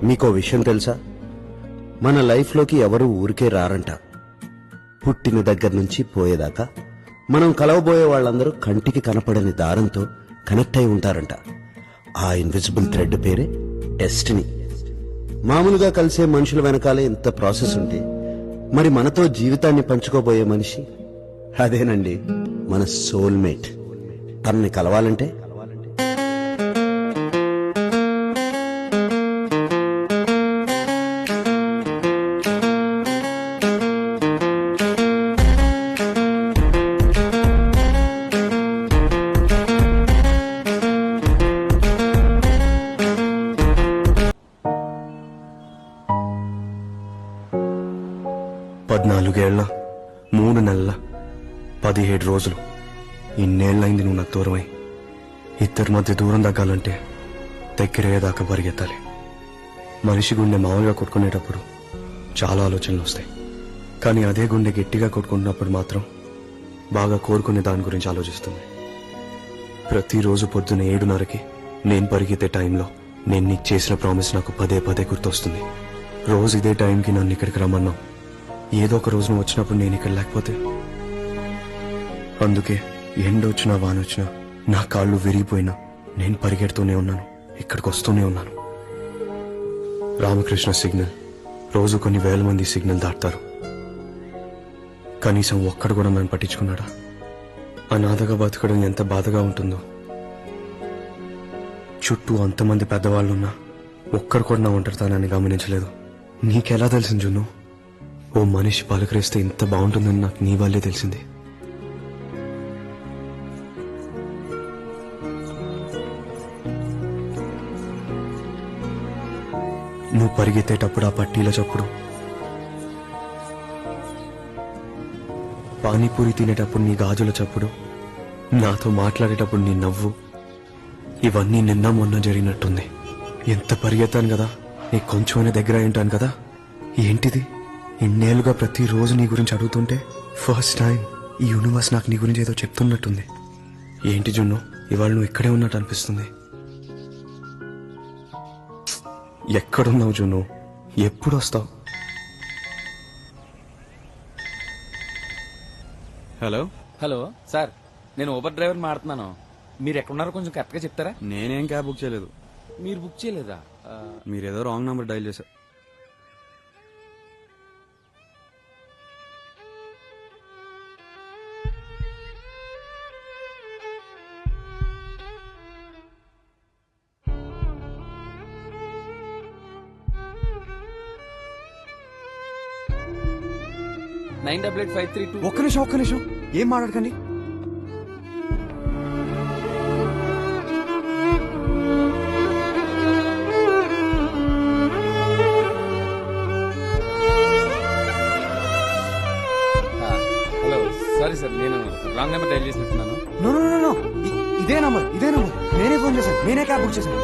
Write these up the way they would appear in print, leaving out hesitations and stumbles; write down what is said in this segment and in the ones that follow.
మీకో విషయం తెలుసా, మన లైఫ్లోకి ఎవరు ఊరికే రారంట. పుట్టిన దగ్గర నుంచి పోయేదాకా మనం కలవబోయే వాళ్ళందరూ కంటికి కనపడని దారంతో కనెక్ట్ అయి ఉంటారంట. ఆ ఇన్విజిబుల్ థ్రెడ్ పేరే డెస్టినీ. మామూలుగా కలిసే మనుషుల వెనకాలే ఇంత ప్రాసెస్ ఉంటే మరి మనతో జీవితాన్ని పంచుకోబోయే మనిషి అదేనండి, మన సోల్మేట్. తనని కలవాలంటే పద్నాలుగేళ్ల 3 నెలల 17 రోజులు ఇన్నేళ్లైంది నువ్వు నాకు దూరమై. ఇద్దరి మధ్య దూరం తగ్గాలంటే దగ్గరయ్యేదాకా పరిగెత్తాలి. మనిషి గుండె మామూలుగా కొట్టుకునేటప్పుడు చాలా ఆలోచనలు వస్తాయి, కానీ అదే గుండె గట్టిగా కొట్టుకుంటున్నప్పుడు మాత్రం బాగా కోరుకునే దాని గురించి ఆలోచిస్తుంది. ప్రతిరోజు పొద్దున 7:30కి నేను పరిగెత్తే టైంలో నేను నీకు చేసిన ప్రామిస్ నాకు పదే పదే గుర్తొస్తుంది. రోజు ఇదే టైంకి నన్ను ఇక్కడికి రమ్మన్నావు. ఏదో ఒక రోజు నువ్వు వచ్చినప్పుడు నేను ఇక్కడ లేకపోతే, అందుకే ఎండొచ్చినా వానొచ్చినా నా కాళ్ళు విరిగిపోయినా నేను పరిగెడుతూనే ఉన్నాను, ఇక్కడికి వస్తూనే ఉన్నాను. రామకృష్ణ సిగ్నల్ రోజు కొన్ని వేల మంది సిగ్నల్ దాటుతారు, కనీసం ఒక్కడు కూడా నన్ను పట్టించుకున్నాడా? అనాథగా బతకడం ఎంత బాధగా ఉంటుందో. చుట్టూ అంతమంది పెద్దవాళ్ళున్నా ఒక్కడు కూడా నా ఒంటరితనాన్ని గమనించలేదు. నీకెలా తెలిసింది జున్ను? ఓ మనిషి పలకరిస్తే ఇంత బాగుంటుందని నాకు నీ వాళ్ళే తెలిసింది. నువ్వు పరిగెత్తేటప్పుడు ఆ పట్టీల చప్పుడు, పానీపూరి తినేటప్పుడు నీ గాజుల చప్పుడు, నాతో మాట్లాడేటప్పుడు నీ నవ్వు, ఇవన్నీ నిన్న మొన్న జరిగినట్టుంది. ఎంత పరిగెత్తాను కదా, నీకు కొంచెమైనా దగ్గర అయి ఉంటాను కదా. ఏంటిది, ఇన్నేళ్లుగా ప్రతిరోజు నీ గురించి అడుగుతుంటే ఫస్ట్ టైం ఈ యూనివర్స్ నాకు నీ గురించి ఏదో చెప్తున్నట్టుంది. ఏంటి జున్ను, ఇవాళ నువ్వు ఇక్కడే ఉన్నట్టు అనిపిస్తుంది. ఎక్కడున్నావు జున్ను? ఎప్పుడు వస్తావు? హలో హలో సార్, నేను ఊబర్ డ్రైవర్ మాట్లాడుతున్నాను. మీరు ఎక్కడున్నారో కొంచెం కరెక్ట్గా చెప్తారా? నేనేం క్యాబ్ బుక్ చేయలేదు. మీరు బుక్ చేయలేదా? మీరేదో రాంగ్ నంబర్ డైల్ చేశారు. ఒక్క నిమిషం ఏం మాట్లాడకండి. హలో సారీ సార్, నేను రాంగ్ నెంబర్ డైల్ చేసినట్టున్నాను. నో నో నో నో, ఇదే నంబర్ నేనే ఫోన్ చేశాను, నేనే క్యాబ్ బుక్ చేశాను.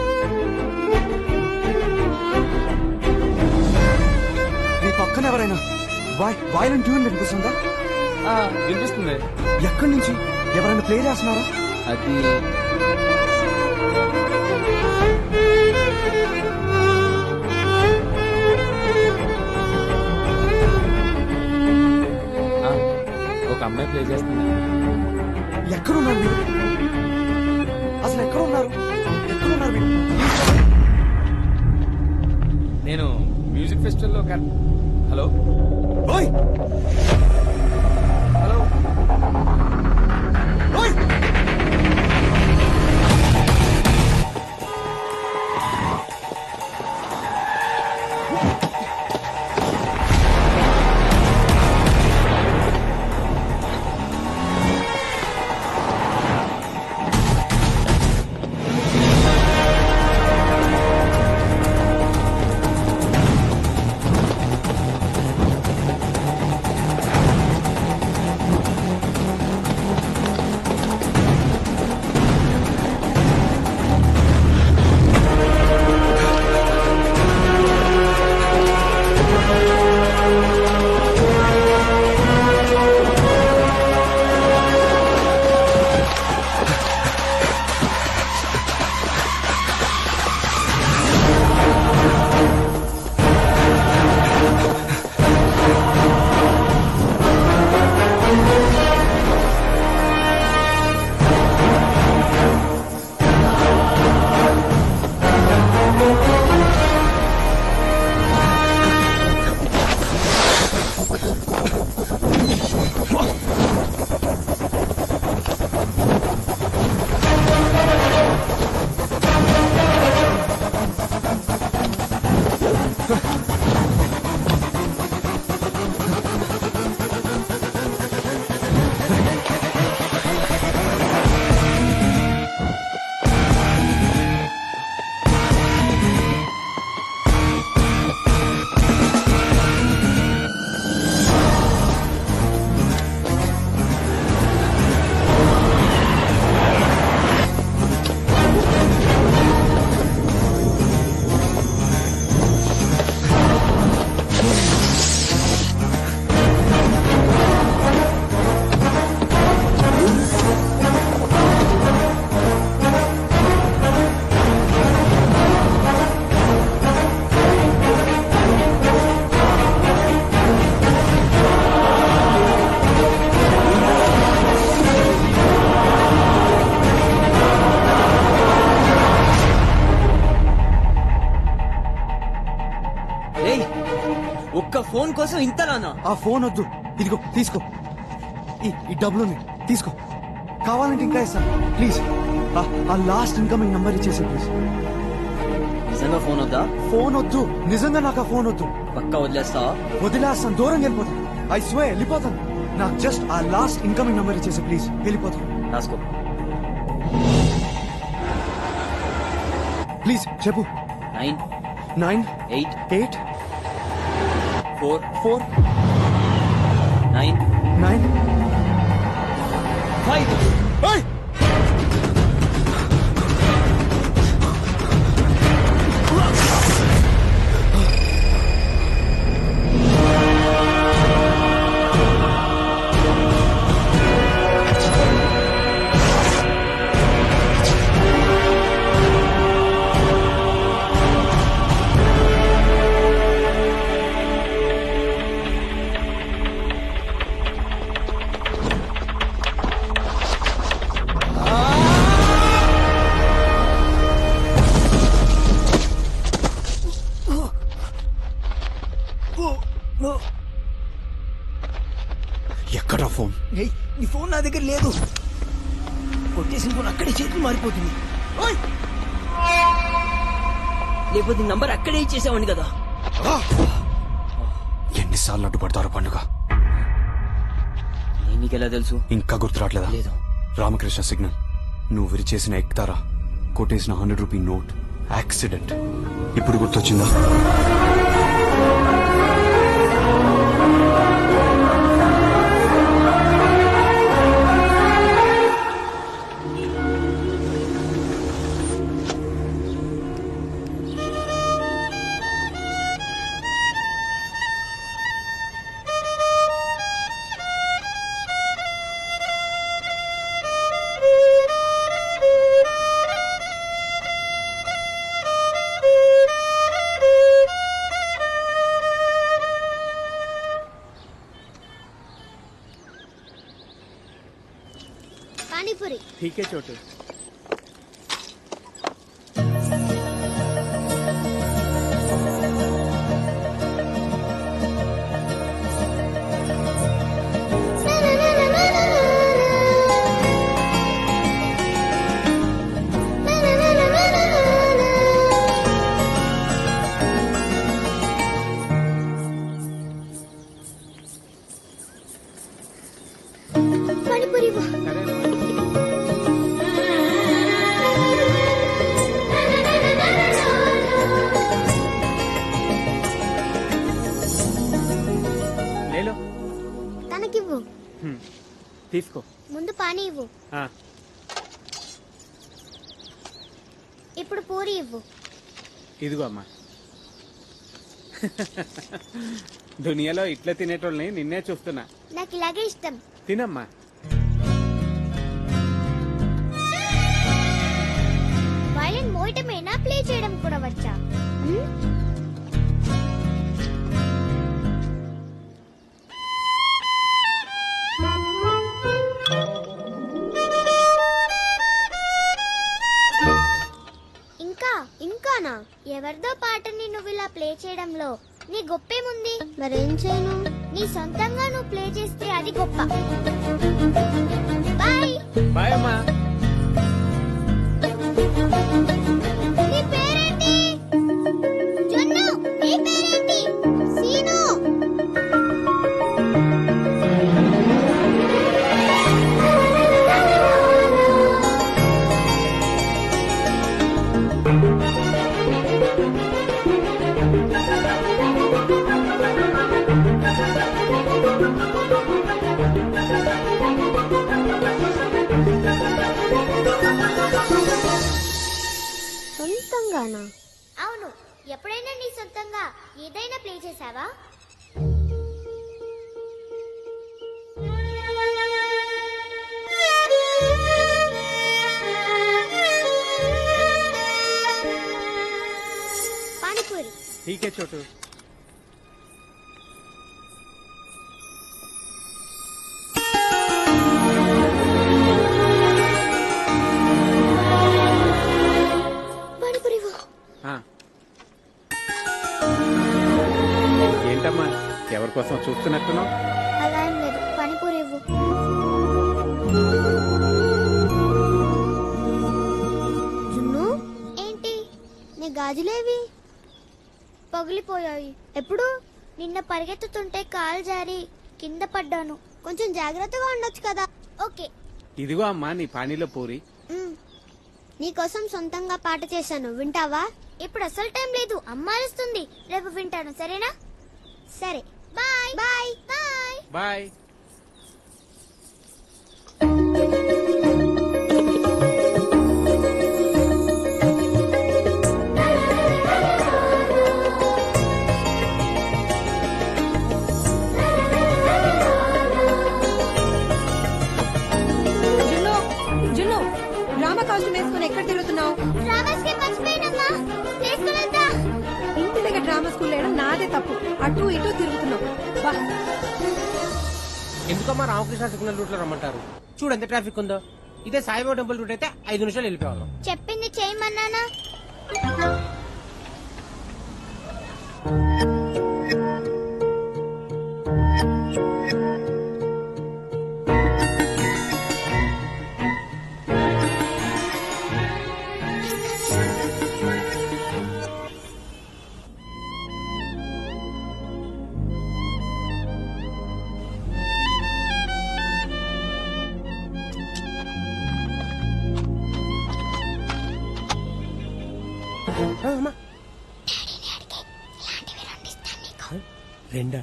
నీ పక్కన ఎవరైనా వాయిలెంట్ ట్యూన్ వినిపిస్తుందా? వినిపిస్తుంది. ఎక్కడి నుంచి? ఎవరైనా ప్లే చేస్తున్నారా? అది ఒక అమ్మాయి ప్లే చేస్తుంది. ఎక్కడున్నారు మీరు? అసలు ఎక్కడున్నారు మీరు? నేను మ్యూజిక్ ఫెస్టివల్లో హలో ఓయ్ హలో ఓయ్ ఒక్క ఫోన్ కోసం ఇంతలానా? ఆ ఫోన్ వద్దు, ఇదిగో తీసుకో. ఈ డబ్బులు తీసుకో, కావాలంటే ఇంకా ఇస్తాను. ప్లీజ్ ఆ లాస్ట్ ఇన్కమింగ్ నంబర్ ఇచ్చేసి ప్లీజ్. నిజంగా ఫోన్ వద్దా? ఫోన్ వద్దు, నిజంగా నాకు ఆ ఫోన్ వద్దు. పక్కా వదిలేస్తావా? వదిలేస్తాను, దూరం వెళ్ళిపోతాను. ఐ స్వే వెళ్ళిపోతాను. నాకు జస్ట్ ఆ లాస్ట్ ఇన్కమింగ్ నంబర్ ఇచ్చేసి ప్లీజ్, వెళ్ళిపోతాను. రాసుకో. ప్లీజ్ చెప్పు. 9 9 8 8 4 4 9 9 5. Hey! ఎక్కడ ఫోన్? నీ ఫోన్ నా దగ్గర లేదు. కొట్టేసిన ఫోన్ అక్కడే చేతులు మారిపోతుంది. లేకపోతే నంబర్ అక్కడే ఇచ్చేసావండి కదా. ఎన్నిసార్లు అడ్డుపడతారో పండుగ. నీకెలా తెలుసు? ఇంకా గుర్తు రావట్లేదా? లేదు. రామకృష్ణ సిగ్నల్. నువ్వు విరిచేసిన ఎక్కుతారా, కొట్టేసిన 100 రూపీ నోట్, యాక్సిడెంట్. ఇప్పుడు గుర్తొచ్చిందా? पानीपुरी ठीक है छोटू. पानीपुरी वो ले लो. తనకివ్వు. తీసుకో. ముందు పానీ ఇవ్వు. ఇప్పుడు పూరి ఇవ్వు. ఇదిగో అమ్మా. దునియాలో ఇట్లా తినేటోళ్ళని నిన్నే చూస్తున్నా. నాకు ఇలాగే ఇష్టం. తినమ్మా. వైలిన్ మోయటమేనా, ప్లే చేయడం కూడా వచ్చా? ఇంకానా? ఎవరిదో పాటని నువ్వు ఇలా ప్లే చేయడంలో నీ గొప్పేముంది? మరేం చేయను? నీ సొంతంగా నువ్వు ప్లే చేస్తే అది గొప్ప. బాయ్. బాయ్ అమ్మా. నీ పేరేంటి? జున్ను. నీ పేరేంటి? ఏదైనా ప్లే చేసావా? పానీపూరి. ఠీకే చోటు. పానీపూరి. ఏంటమ్మా ఎవరి కోసం చూస్తున్నట్టున్నావు? అలా ఏం లేదు, పానీపూరి ఇవ్వు. జున్ను, ఏంటి నీ గాజులేవి? పగిలిపోయాయి. ఎప్పుడు? నిన్న పరిగెత్తుతుంటే కాలు జారి కింద పడ్డాను. కొంచెం జాగ్రత్తగా ఉండొచ్చు కదా. ఓకే. ఇదిగో అమ్మా నీ పానీలో పూరి. నీకోసం సొంతంగా పాట చేశాను, వింటావా? ఇప్పుడు అసలు టైం లేదు, అమ్మ అరుస్తుంది. రేపు వింటాను, సరేనా? సరే, బాయ్ బాయ్ బాయ్ బాయ్. జున్ను, డ్రామా కాస్ట్యూమ్ వేసుకుని ఎక్కడ తిరుగుతున్నావు? ఇంటి దగ్గర డ్రామా స్కూల్ లేడం నాదే తప్పు. అటు ఇటు తిరుగుతున్నావు. ఎందుకమ్మా రామకృష్ణ సిగ్నల్ రూట్ లో రమ్మంటారు? చూడు ఎంత ట్రాఫిక్ ఉందో. ఇదే సాయిబాబా టెంపుల్ రూట్ అయితే 5 నిమిషాలు వెళ్ళిపోవాలి. చెప్పింది చేయమన్నానా? రెండా?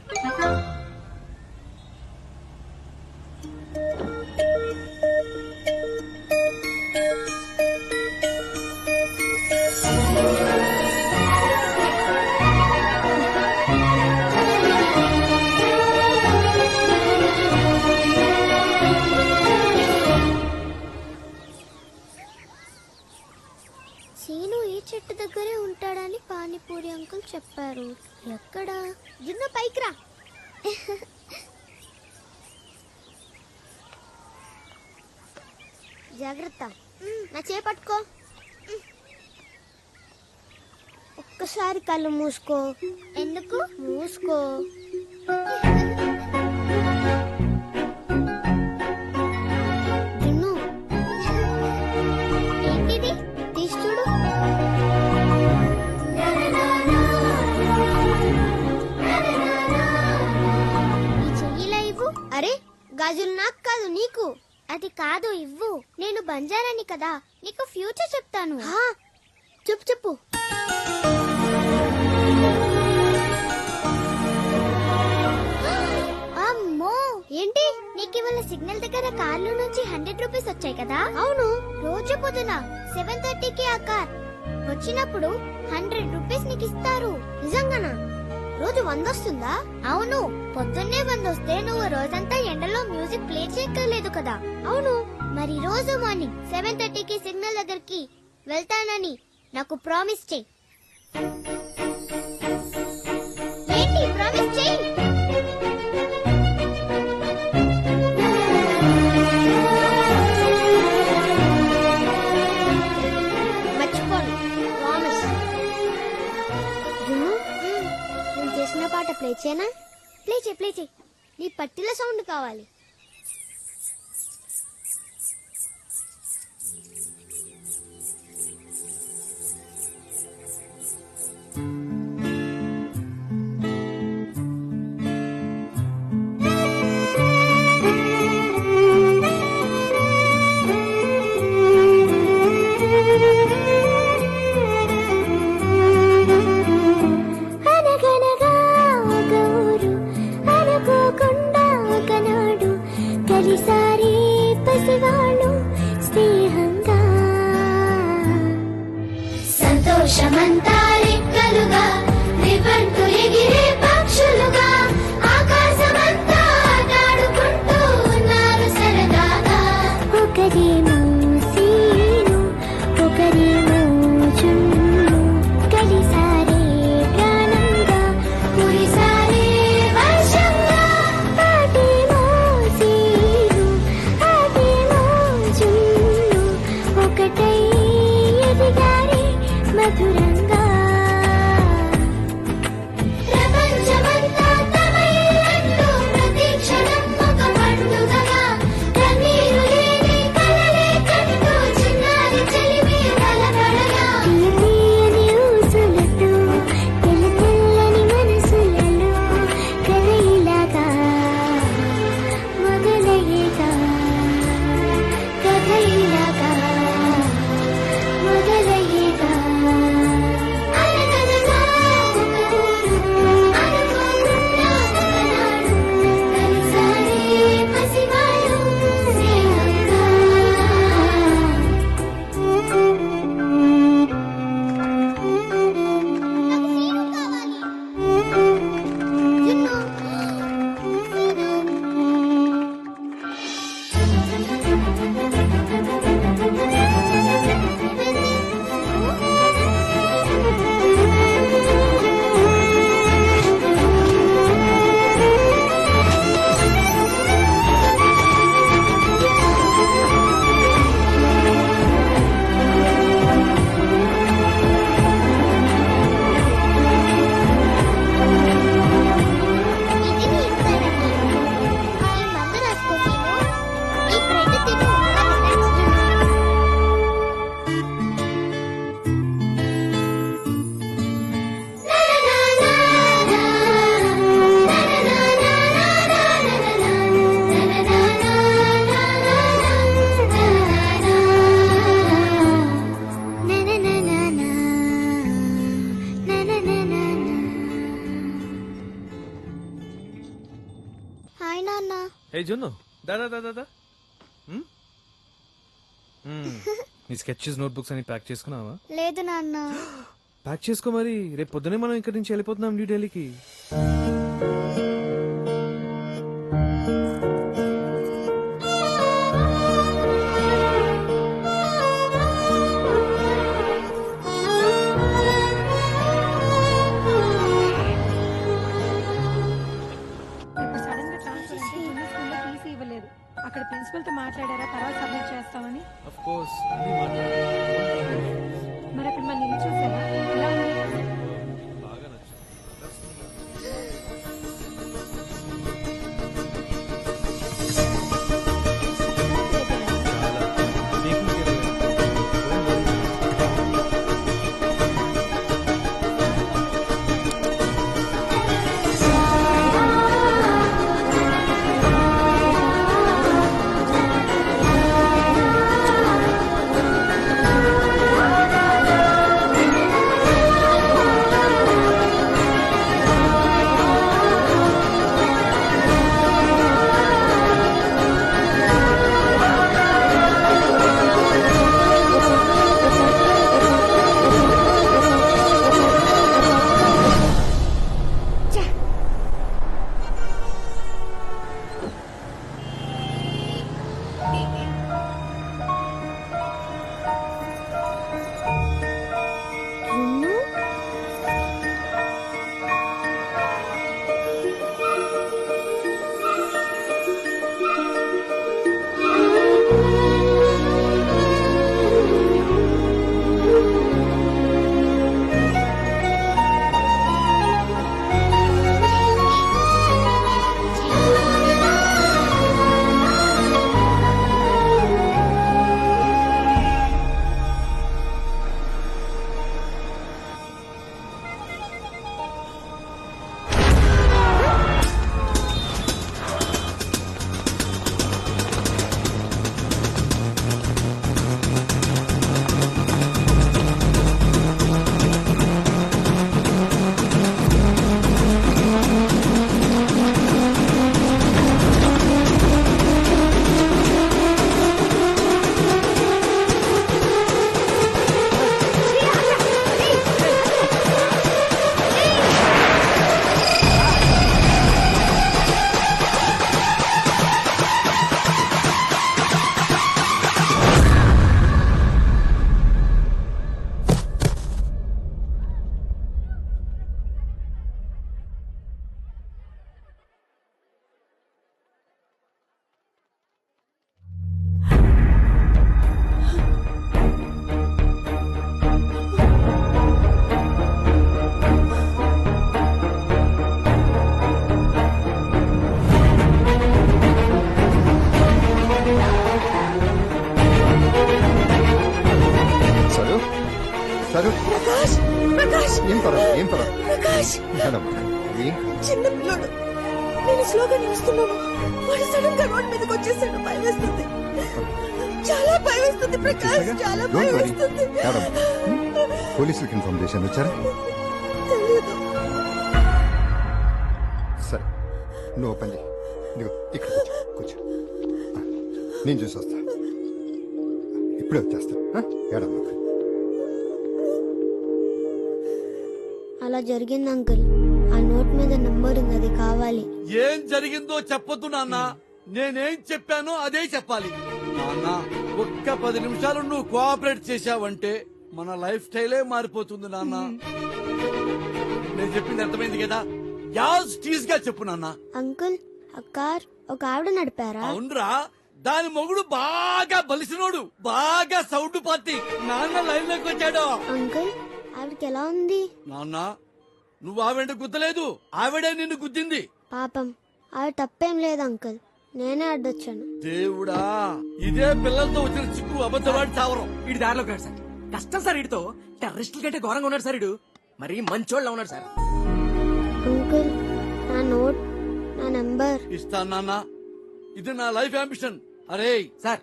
సీను ఈ చెట్టు దగ్గరే ఉంటాడని పానీపూరి అంకుల్ చెప్పారు. ఎక్కడ? జున్ను పైకి రా. జాగ్రత్త, నా చేపట్టుకో. ఒక్కసారి కళ్ళు మూసుకో. ఎందుకు మూసుకో? జున్ను, ఏంటిది? తీసి చూడు. ఈ చెయ్యిలా ఇవ్వు. అరే, గాజులు నాకు కాదు నీకు. అది కాదు, ఇవ్వు. నేను బంజారాని కదా, నీకు ఫ్యూచర్ చెప్తాను. చెప్పు చెప్పు. అమ్మో, ఏంటి? నీకు ఇవాళ సిగ్నల్ దగ్గర కార్లో నుంచి 100 రూపీస్ వచ్చాయి కదా? అవును. రోజు పొద్దున 7:30కి ఆ కార్ వచ్చినప్పుడు 100 రూపీస్ నీకు ఇస్తారు. నిజంగానా? రోజు 100 వస్తుందా? అవును. పొద్దున్నే 100 వస్తే నువ్వు రోజంతా ఎండలో మ్యూజిక్ ప్లే చేయక్కర్లేదు కదా. అవును. మరి రోజు మార్నింగ్ 7:30కి సిగ్నల్ దగ్గరికి వెళ్తానని నాకు ప్రామిస్ చెయ్యి. ఏంటి ప్రామిస్ చెయ్యి? మర్చిపోను, ప్రామిస్. నేను చేసిన పాట ప్లే చేయనా? ప్లే చేయి, ప్లే చేయి. నీ పట్టిల సౌండ్ కావాలి. అనగనగా ఒక ఊరు, అనుకోకుండా ఒకనాడు నాన్న. ఏ జున్ను దాదా దాదా దా నీ స్కెచెస్ నోట్బుక్స్ అని ప్యాక్ చేసుకున్నావా? లేదు నాన్న. ప్యాక్ చేసుకో మరి, రేపు పొద్దునే మనం ఇక్కడి నుంచి వెళ్ళిపోతున్నాం న్యూఢిల్లీకి. ఇప్పుడు సడన్ గా ట్రాన్స్ఫర్ అంటే జూనియర్ స్కూల్లో టీసీ ఇవ్వలేదు. అక్కడ ప్రిన్సిపల్ తో మాట్లాడారా తర్వాత సబ్మిట్ చేస్తామని? ఆఫ్ కోర్స్ అది మరి అక్కడ మన ఇల్లు చూసారా ఎలా ఉంది? బాగా నచ్చింది. చిన్న పిల్లడు, నేను స్లోగా వస్తున్నాను, వాడు సడన్ గా రోడ్ మీదకి వచ్చేసాడు. భయం వేస్తుంది, చాలా భయం వేస్తుంది ప్రకాష్, చాలా భయం వేస్తుంది. పోలీసులకు ఇన్ఫార్మ్ చేశాను, వచ్చారా? తెలీదు. సరే, నువ్వు పని చేయి. ఇదిగో ఇక్కడ కూర్చో. నేను చూసి వస్తా, ఇప్పుడే వచ్చేస్తా. ఏడమ్మా. అలా జరిగింది అంకుల్. ఆ నోట్ మీద నంబర్ ఉంది, అది కావాలి. ఏం జరిగిందో చెప్పొద్దు నాన్న, నేనేం చెప్పానో అదే చెప్పాలి. నాన్న, ఒక్క 10 నిమిషాలు నువ్వు కోఆపరేట్ చేశావంటే మన లైఫ్ స్టైలే మారిపోతుంది నాన్న. నేను చెప్పింది అర్థమైంది కదా? యాజ్ టీజ్ గా చెప్పు నాన్న. అంకుల్, ఆ కార్ ఒక ఆవిడ నడిపారా? అవునరా, దాని మొగుడు బాగా బలిసినోడు, బాగా సౌండ్ పార్టీ. నాన్న లైన్ లోకి వచ్చాడు. అంకుల్, ఆవిడకి ఎలా ఉంది? నాన్న, నువ్వు ఆవిడ గుద్దలేదు, ఆవిడే నిన్ను గుద్దింది. పాపం, ఆవిడ తప్పేం లేదు అంకుల్, నేనే అడ్డొచ్చాను. దేవుడా, ఇదే పిల్లలతో వచ్చిన చిక్కు, అబద్ధవాడి చావరం. ఇటు దారిలోకి రాడు సార్. కష్టం సార్, ఇటుతో టెర్రరిస్టుల కంటే ఘోరంగా ఉన్నాడు సార్. ఇడు మరి మంచోళ్ళ ఉన్నాడు సార్. అంకుల్, నా నోట్, నా నంబర్ ఇస్తాను నాన్న, ఇది నా లైఫ్ అంబిషన్. అరే సార్,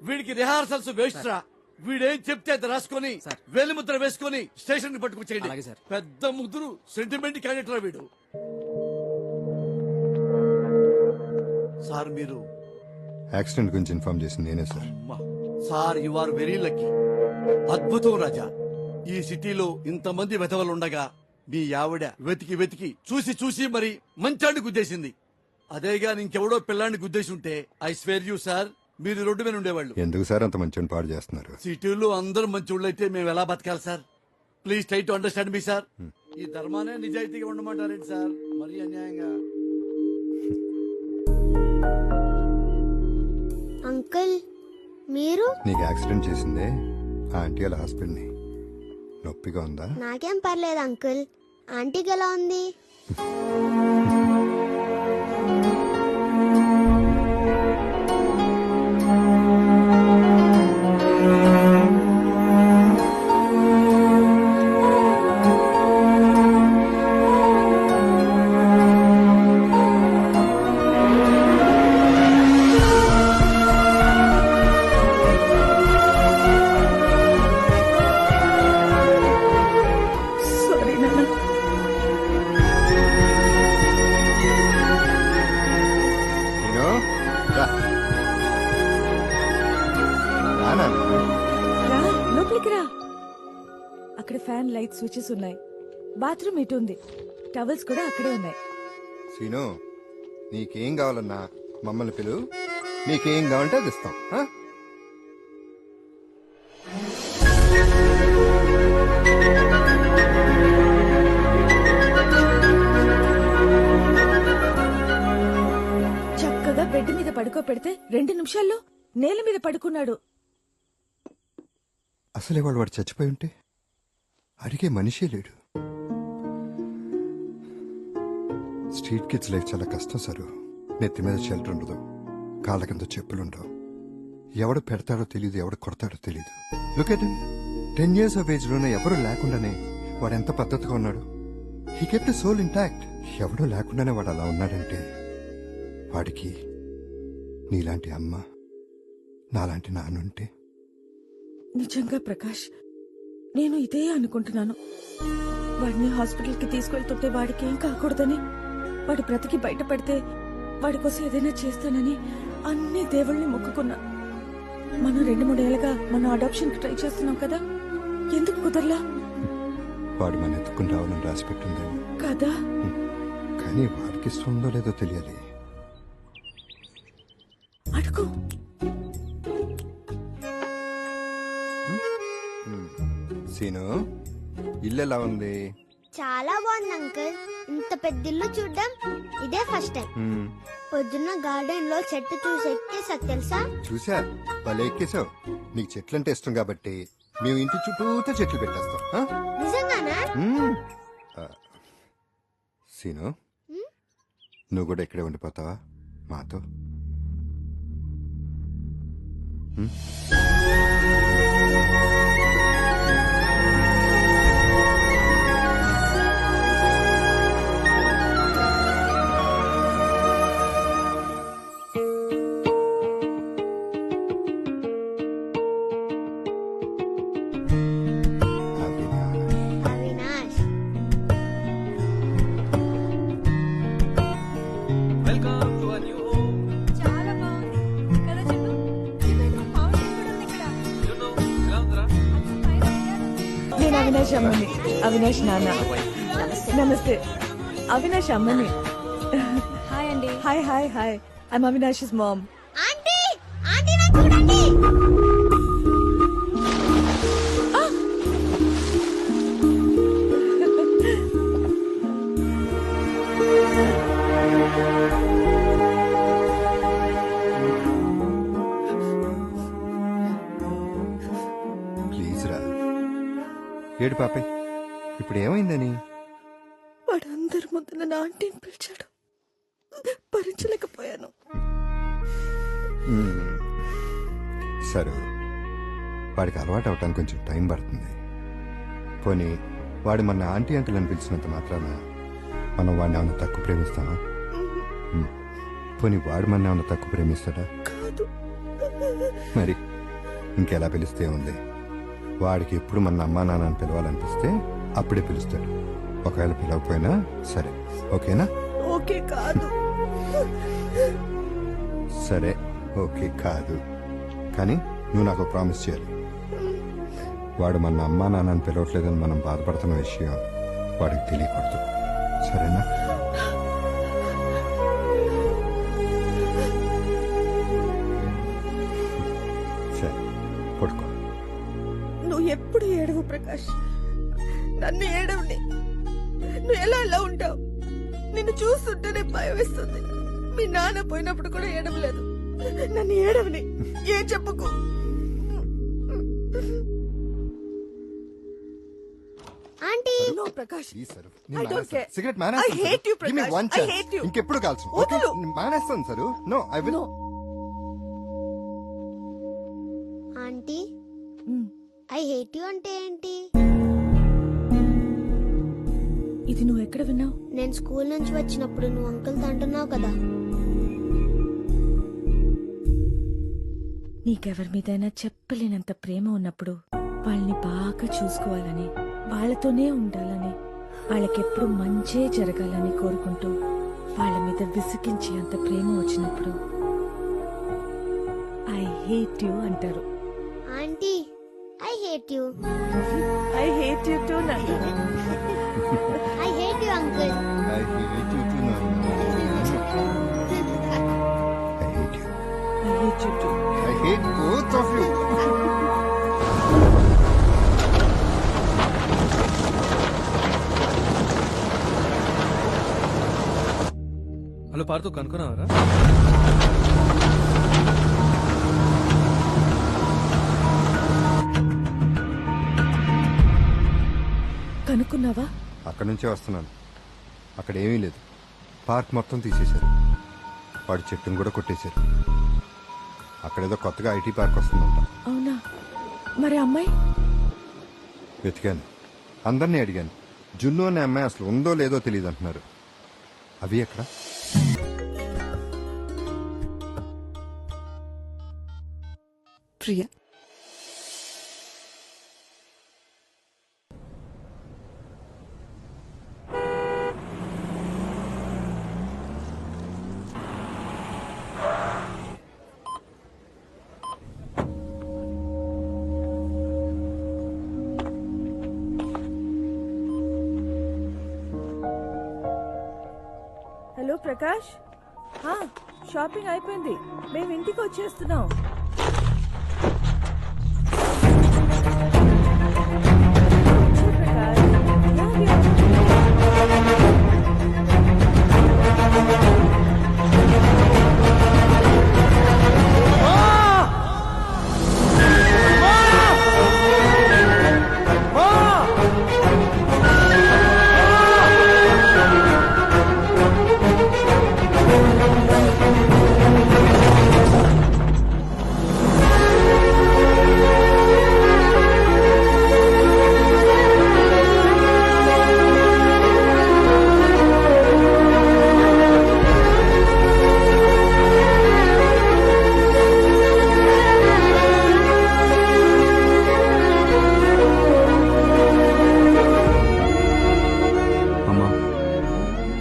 వీడికి రిహార్సల్స్ వేస్ట్ రా. వీడేం చెప్తే అది రాసుకొని వేలి ముద్ర వేసుకొని స్టేషన్ కి పట్టుకొచ్చేయండి. అలాగే సార్. పెద్ద ముద్దురు సెంటిమెంట్ క్యాండిడేట్ రా వీడు. సార్ మీరు యాక్సిడెంట్ గురించి ఇన్ఫార్మ్ చేసింది నేనే సార్. అమ్మా. Sir you are very lucky. అద్భుతం రాజా. ఈ సిటీలో ఇంతమంది వెధవలుండగా మీ ఆవిడ వెతికి వెతికి చూసి చూసి మరి మంచాన్ని గుద్దేసింది. అదేగా ఇంకెవడో పిల్లాన్ని గుద్దేసి ఉంటే ఐ స్వేర్ యూ సార్ మీరు రోడ్డు మీద ఉండేవాళ్ళు. ఎందుకు సార్ అంత మంచిని పాడు చేస్తున్నారు? సిటీలో అందరూ మంచి అయితే మేము ఎలా బతకాలి sir? Please try to understand me sir. ఈ ధర్మానే నిజాయితీగా ఉండమంటారేంటి సార్? మరి అన్యాయంగా. అంకుల్ మీరు నీకు యాక్సిడెంట్ చేసిందే ఆ ఆంటీ వాళ్ళ హాస్పిటల్ని. నొప్పిగా ఉందా? నాకేం పర్లేదు అంకుల్. ఆంటీకి ఎలా ఉంది? సారీ నాన్న. నేను రా. రా నాన్న. రా లోపలికి రా. అక్కడ ఫ్యాన్ లైట్ స్విచెస్ ఉన్నాయి. బాత్రూమ్ ఇటు ఉంది. టవల్స్ కూడా అక్కడే ఉన్నాయి. సీను నీకేం కావాలన్నా మమ్మల్ని పిలువు. నీకేం కావాలంటే అది ఇస్తాం. ఆ? చక్కగా బెడ్ మీద పడుకోపెడితే 2 నిమిషాల్లో నేల మీద పడుకున్నాడు. అసలే వాడు చచ్చిపోయి ఉంటే అడిగే మనిషే లేడు. స్ట్రీట్ కిడ్స్ లైఫ్ చాలా కష్టం సార్. నెత్తి మీద షెల్టర్ ఉండదు, కాళ్ళ కింద చెప్పులుండవు. ఎవడు పెడతాడో తెలియదు, ఎవడు కొడతాడో తెలియదు. Look at him. 10 years of age లోనే ఎవరు లేకుండానే వాడు ఎంత పద్ధతిగా ఉన్నాడు. He kept soul intact. ఎవడో లేకుండానే వాడు అలా ఉన్నాడంటే వాడికి నీలాంటి అమ్మ, నాలాంటి నాన్నుంటే. నిజంగా ప్రకాష్, నేను ఇదే అనుకుంటున్నాను. వాడిని హాస్పిటల్కి తీసుకెళ్తుంటే వాడికి ఏం కాకూడదని, వాడి బ్రతికి బయటపడితే వాడి కోసం ఏదైనా చేస్తానని అన్ని దేవుళ్ళని మొక్కుకున్నా. మనం 2-3 ఏళ్ళగా మన అడాప్షన్ కి ట్రై చేస్తున్నాం కదా, ఎందుకు కుదరలా? వాడు మన ఎత్తుకుని రావాలని రాసి పెట్టింది కదా. కానీ వాడికి ఇష్టం ఉందో లేదో తెలియాలి. అడుగు. సీను, ఇల్లు ఎలా ఉంది? చాలా బాగుంది అంకుల్. ఇంత పెద్ద ఇల్లు చూడడం ఇదే ఫస్ట్ టైం. పొద్దున్న గార్డెన్ లో చెట్టు చూసి ఎక్కేసా తెలుసా? చూసా, భలే ఎక్కేసావు. నీకు చెట్లంటే ఇష్టం కాబట్టి మేము ఇంటి చుట్టూతో చెట్లు పెట్టేస్తాం. ఆ? నిజంగానా? సీను, నువ్వు కూడా ఇక్కడే ఉండిపోతావా మాతో? Avinash, welcome to a new home. చాలా బాగుంది కదా చెల్లు. ఇదేదో ఫౌంటైన్ కూడా ఉంది ఇక్కడ. యు నో ఎలా ఉందిరా? పైన ఉయ్యాల. నేను అవినాష్ అమ్మని. అవినాష్ నాన్న. నమస్తే. అవినాష్ అమ్మని. హాయ్ అండి. Hi hi hi. I'm Avinash's mom. Aunty aunty నాకు చూడండి. ప్లీజ్ రా. ఏడు పాపే, ఇప్పుడు ఏమైందని? వాడు అందరి ముందు నన్ను ఆంటీని పిలిచాడు. భరించలేకపోయాను. సరే, వాడికి అలవాటు అవటానికి కొంచెం టైం పడుతుంది. పోనీ వాడు మన ఆంటీ అంకుల్ అని పిలిచినంత మాత్రాన మనం వాడిని ఏమన్నా తక్కువ ప్రేమిస్తామా? పోనీ వాడు మన ఏమన్నా తక్కువ ప్రేమిస్తాడా? కాదు. మరి ఇంకెలా పిలిస్తే ఉంది? వాడికి ఎప్పుడు మన అమ్మా నాన్న అని పిలవాలనిపిస్తే అప్పుడే పిలుస్తాడు. ఒకవేళ పిలవకపోయినా సరే, ఓకేనా? ఓకే కాదు. సరే ఓకే కాదు, కానీ నువ్వు నాకు ప్రామిస్ చేయాలి. వాడు మన అమ్మా నాన్నని పిలవట్లేదని మనం బాధపడుతున్న విషయం వాడికి తెలియకూడదు, సరేనా? సరే పడుకో. నువ్వు ఎప్పుడు ఏడవు ప్రకాష్, నన్ను ఏడవని. నువ్వు ఎలా ఉంటావు? నిన్ను చూస్తుంటేనే భయం వేస్తుంది. మీ నాన్న పోయినప్పుడు కూడా ఏడవలేదు. నన్ను ఏడవని, ఏం చెప్పకు. ఆంటీ నో ప్రకాష్, నేను I don't మానేస్తాను. care. సిగరెట్ I మానేస్తాను hate you, sir. Give me Prakash. one I chance. hate you. ఇంకెప్పుడు కాల్చు. ఓకే? వదలు. నేను మానేస్తాను sir. No I will. Aunty I hate you అంటే ఏంటి? ఇది నువ్వు ఎక్కడ విన్నావు? నేను స్కూల్ నుంచి వచ్చినప్పుడు నువ్వు అంకుల్ అంటున్నావు కదా. నీకెవరి మీదైనా చెప్పలేనంత ప్రేమ ఉన్నప్పుడు వాళ్ళని బాగా చూసుకోవాలని, వాళ్ళతోనే ఉండాలని, వాళ్ళకెప్పుడు మంచే జరగాలని కోరుకుంటూ వాళ్ళ మీద విసిగించి అంత ప్రేమ వచ్చినప్పుడు ఐ హేట్ యు అంటారు. Aunty I hate you. I hate you too. I hate you uncle. I hate you too, Nana. I hate you. I hate you too. I hate both of you. Hello Partho కనుక్కున్నావరా? కనుక్కున్నావా? అక్కడి నుంచే వస్తున్నాను. అక్కడ ఏమీ లేదు. Park మొత్తం తీసేశారు. వాడి చెట్టును కూడా కొట్టేశారు. అక్కడేదో కొత్తగా ఐటీ పార్క్ వస్తుందంట. అవునా? మరి అమ్మాయి? వెతికాను, అందరినీ అడిగాను. జున్ను అనే అమ్మాయి అసలు ఉందో లేదో తెలియదు అంటున్నారు. అవి ఎక్కడ? ప్రియా. హలో ప్రకాష్, షాపింగ్ అయిపోయింది, మేము ఇంటికి వచ్చేస్తున్నాం.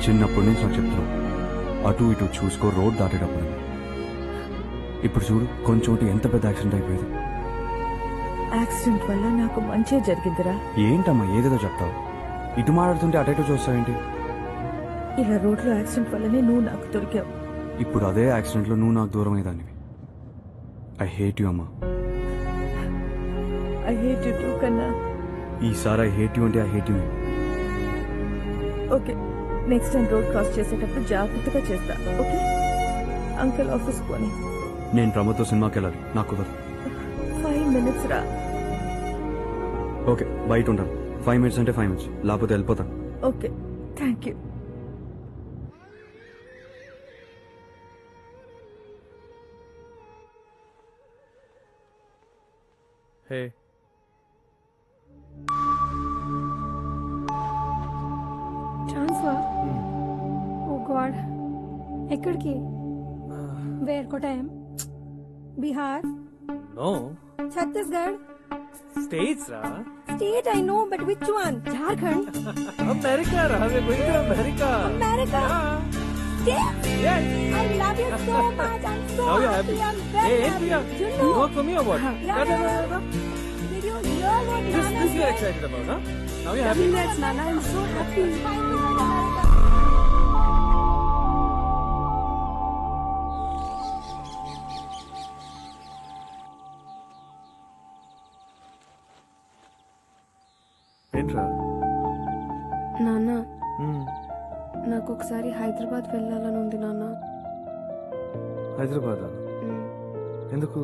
చిన్నప్పటి నుంచి నాకు చెప్తున్నావు, అటు ఇటు చూసుకో రోడ్ దాటేటప్పుడు. ఇప్పుడు చూడు, కొంచెం ఎంత పెద్ద యాక్సిడెంట్ అయిపోయింది. యాక్సిడెంట్ వల్ల నాకు మంచి జరిగిందిరా. ఏంటమ్మా ఏదేదో చెప్తావు? ఇటు మాట్లాడుతుంటే అటు చూస్తావేంటి? ఇలా రోడ్లో యాక్సిడెంట్ వల్లనే నువ్వు నాకు దొరికావు. ఇప్పుడు అదే యాక్సిడెంట్ లో నువ్వు నాకు దూరం అయ్యేదానివి. ఐ హేట్ యు అమ్మా. ఐ హేట్ యు టూ కన్నా. ఈసారి ఐ హేట్ యు అంటే I hate you. Okay, next time road cross చేసేటప్పుడు జాగ్రత్తగా చేస్తా. ఓకే? అంకుల్ ఆఫీస్ పోనీ. నేను ప్రమోద్తో సినిమాకి వెళ్ళాలి, నాకు కుదరదు. 5 minutes రా. ఓకే, బయట ఉంటాను. 5 minutes అంటే 5 minutes, లేకపోతే వెళ్ళిపోతాను. Okay, thank you. Hey, transfer? Oh god, ఎక్కడికి? Where? Kottayam? Bihar? No, Chhattisgarh? States రా. State I know, but which one? Jharkhand? America రా, we're going to America. America? I love you so much. I'm so Now you're happy. happy. I'm very Hey, happy. Priya, you work for me or what? Yeah. Did you hear what Nana This you're said? excited about, huh? Now you're happy. Congrats, Nana. I'm so happy. Finally, America. ఏంట్రా నాన్న హ్మ్. నాకు ఒకసారి హైదరాబాద్ వెళ్ళాలని ఉంది నాన్న. హైదరాబాద్ ఎందుకు?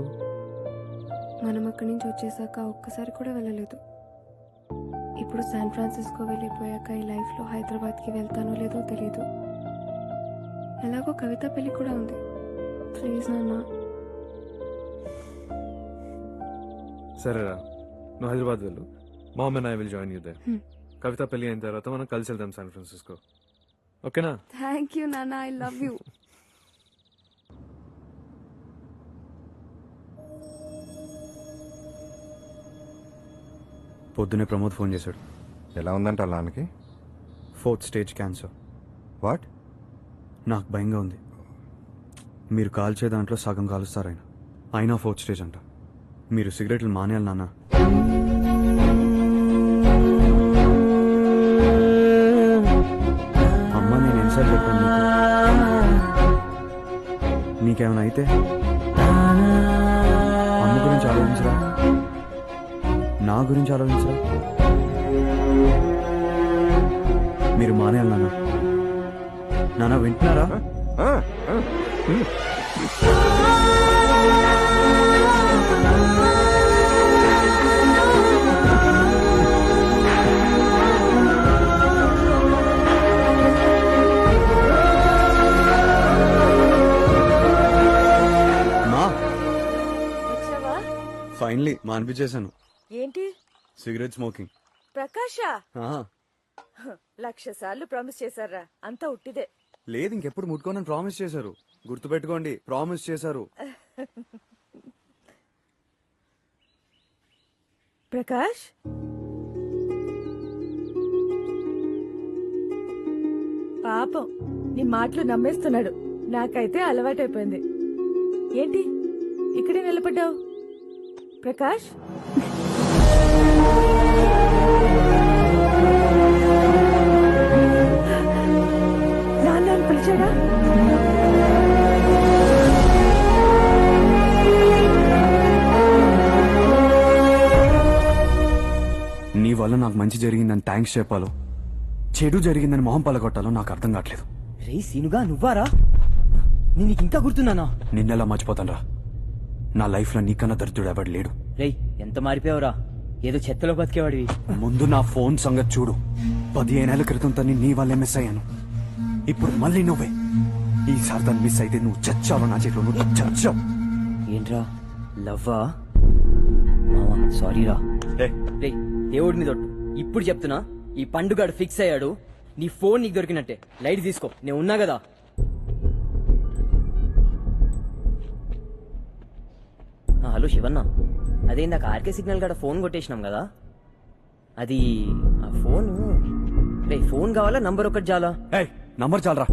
మనం అక్కడి నుంచి వచ్చేసాక ఒక్కసారి కూడా వెళ్ళలేదు. ఇప్పుడు శాన్ ఫ్రాన్సిస్కో వెళ్ళిపోయాక ఈ లైఫ్లో హైదరాబాద్కి వెళ్తానో లేదో తెలీదు. ఎలాగో కవిత పెళ్లి కూడా ఉంది. ప్లీజ్ నాన్న. సరేరా, నువ్వు హైదరాబాద్ వెళ్ళు. Mom and I will join you there. Hmm. Kavitha పెళ్లి అయిన తర్వాత మనం కలిసి వెళ్దాం శాన్ ఫ్రాన్సిస్కో. ఓకేనా? థ్యాంక్ యూ నాన్న. I love you. పొద్దునే ప్రమోద్ ఫోన్ చేశాడు. ఎలా ఉందంట నాన్నకి? 4th stage cancer. వాట్? నాకు భయంగా ఉంది. మీరు కాల్చే దాంట్లో సగం కాలుస్తారు ఆయన. అయినా 4th స్టేజ్ అంట. మీరు సిగరెట్లు మానేయాలి నాన్న. అమ్మ, నేను ఎన్నిసార్లు చెప్పాను నీకేమైనా అయితే అమ్మ గురించి ఆలోచించరా, నా గురించి ఆలోచించరా. మీరు మానేయాలి నాన్న. నాన్న వింటున్నారా? ఫైనలీ మానిపించేశాను. ఏంటి? Cigarette smoking. ప్రకాష ఆహా. 1,00,000 సార్లు ప్రామిస్ చేశారా? అంతా ఉట్టిదే. లేదు, ఇంకెప్పుడు ముట్టుకోనని ప్రామిస్ చేశారు. గుర్తుపెట్టుకోండి, ప్రామిస్ చేశారు. ప్రకాష్, పాపం నీ మాటలు నమ్మేస్తున్నాడు. నాకైతే అలవాటైపోయింది. ఏంటి ఇక్కడే నిలబడ్డావు? ప్రకాష్, నాన్న పిలిచాడా? నీ వల్ల నాకు మంచి జరిగిందని థ్యాంక్స్ చెప్పాలో, చెడు జరిగిందని మొహం పలగొట్టాలో నాకు అర్థం కావట్లేదు. రే సీనుగా, నువ్వారా? నేను నీకు ఇంకా గుర్తున్నానా? నిన్నెలా మర్చిపోతానరా? నా లైఫ్ లో నీకన్నా దరిద్రుడు ఎవడు లేడు. రేయ్, ఎంత మారిపోయావురా? ఏదో చెత్తలో బతికేవాడివి. ముందు నా ఫోన్ సంగతి చూడు. 15 ఏళ్ల క్రితం తన్ని నీ వల్లే మిస్ అయ్యాను. ఇప్పుడు మళ్ళీ నువ్వే. ఈసారి తను మిస్ అయితే నువ్వు చచ్చావు నా చేతిలో. నువ్వు చచ్చావు. ఏంట్రా, లవ్వా? మామా సారీరా. రే దేవుడి మీద ఒట్టు. ఇప్పుడు చెప్తున్నా, ఈ పండుగాడు ఫిక్స్ అయ్యాడు. నీ ఫోన్ నీకు దొరికినట్టే. లైట్ తీసుకో, నేను ఉన్నా కదా. హలో శివన్న, అదే ఇందాక ఆర్కే సిగ్నల్ కాడ ఫోన్ కొట్టేసినాం కదా, అది ఆ ఫోన్. రే ఫోన్ కావాలా నంబర్ ఒకటి చాలా? నంబర్ చాలరా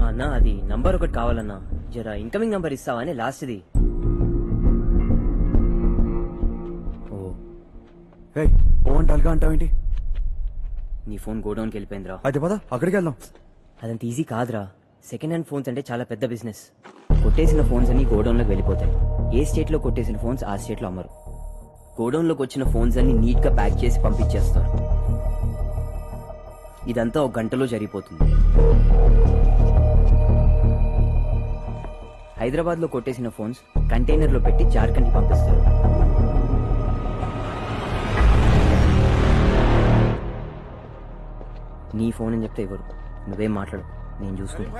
అన్నా, అది నంబర్ ఒకటి కావాలన్నా. జరా ఇన్కమింగ్ నంబర్ ఇస్తావా అని లాస్ట్ది. ఓ అంటాలుగా అంటావేంటి? నీ ఫోన్ గోడౌన్కి వెళ్ళిపోయిందిరా. అయితే పద అక్కడికి వెళ్దాం. అదంత ఈజీ కాదురా. సెకండ్ హ్యాండ్ ఫోన్స్ అంటే చాలా పెద్ద బిజినెస్. కొట్టేసిన ఫోన్స్ అన్ని గోడౌన్లోకి వెళ్ళిపోతాయి. ఏ స్టేట్ లో కొట్టేసిన ఫోన్స్ ఆ స్టేట్ లో అమ్మరు. గోడౌన్లోకి వచ్చిన ఫోన్స్ అన్ని నీట్ గా ప్యాక్ చేసి పంపించేస్తారు. ఇదంతా ఒక గంటలో జరిగిపోతుంది. హైదరాబాద్ లో కొట్టేసిన ఫోన్స్ కంటైనర్ లో పెట్టి జార్ఖండ్ కి పంపిస్తారు. నీ ఫోన్ అని చెప్తే ఎవరు? నువ్వేం మాట్లాడు, నేను చూసుకుంటా.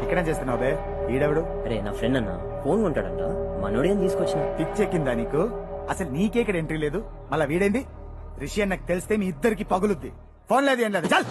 ఇక్కడ చేస్తున్నావు బే? ఈడెవడు? అరే నా ఫ్రెండ్ అన్న, ఫోన్ కొంటాడంట. మనోడేం తీసుకొచ్చిన? పిచ్చెక్కిందా నీకు? అసలు నీకే ఇక్కడ ఎంట్రీ లేదు, మళ్ళా వీడేంది? రిషి అన్నకు తెలిస్తే మీ ఇద్దరికి పగులుద్ది. ఫోన్ లేదు ఏం లేదు, చల్.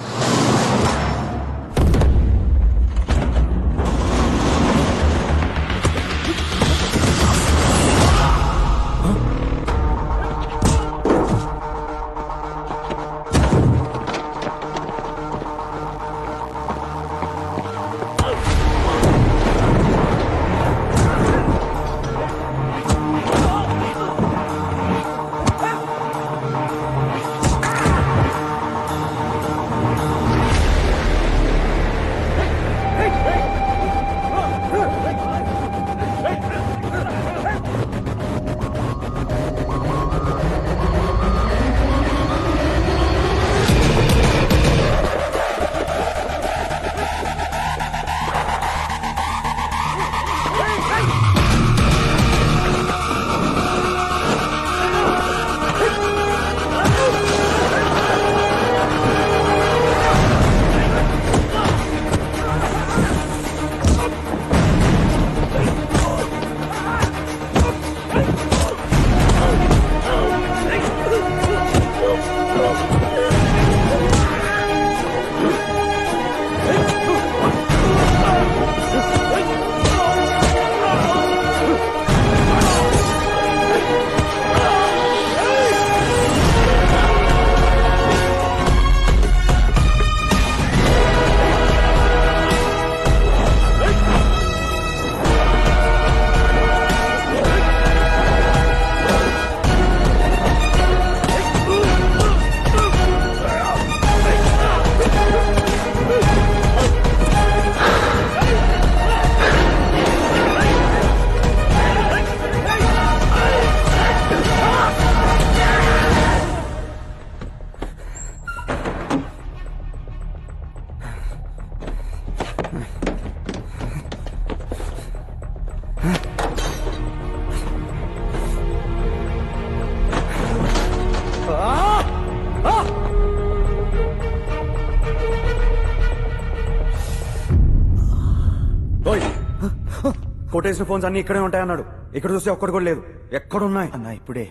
కొట్టేసిన ఫోన్స్ అన్ని ఇక్కడే ఉంటాయన్నాడు. ఇక్కడ చూస్తే ఒక్కడు కూడా లేదు. ఎక్కడున్నాయి? అన్నా ఇప్పుడే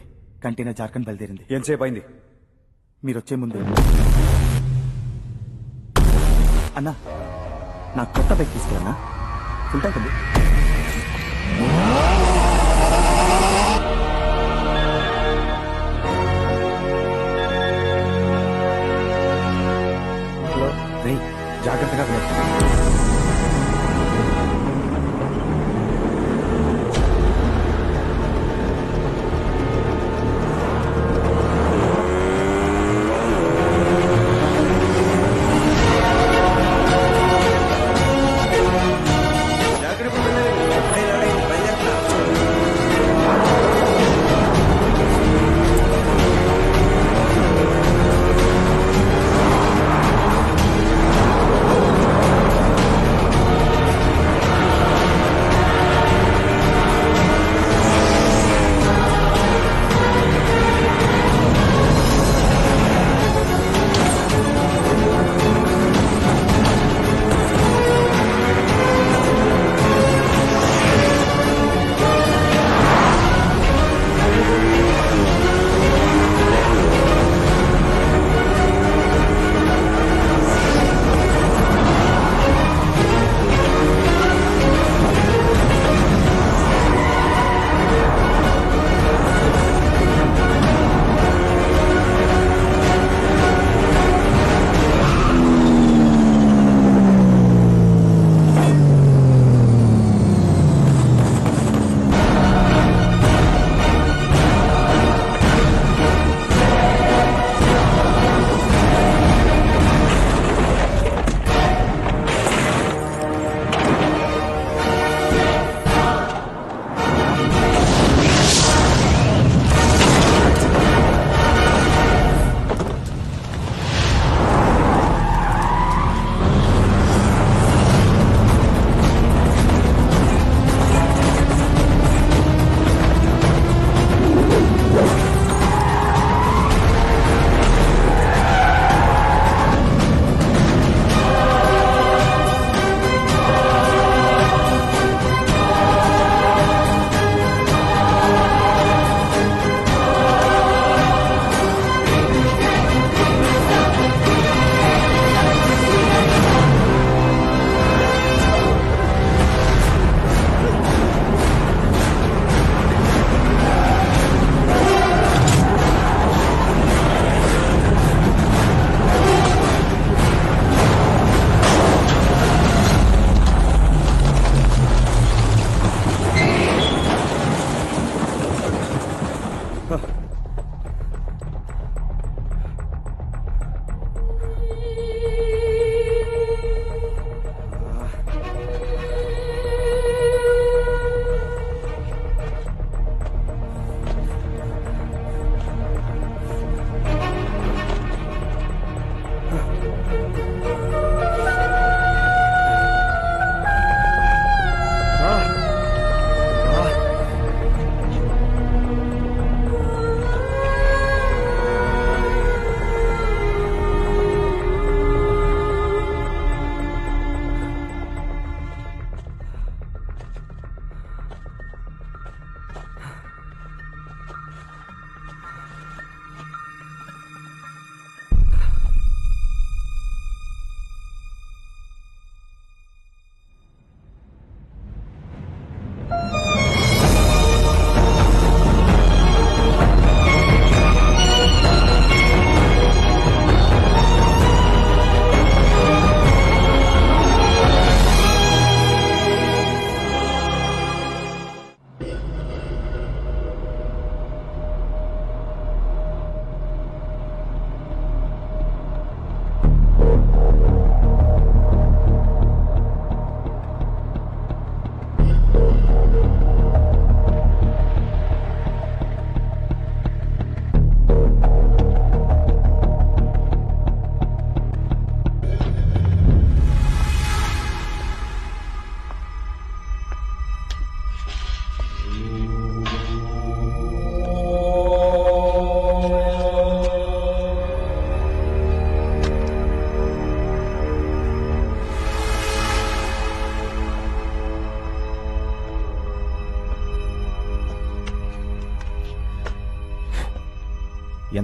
కంటైనర్ జార్ఖండ్ బయలుదేరింది. ఎంతసేపు అయింది? మీరు వచ్చే ముందు. అన్నా నాకు కొత్త బైక్ తీసుకురా. ఫుల్ ట్యాంక్ ఉంది. రేయ్, జాగ్రత్తగా వెళ్ళు.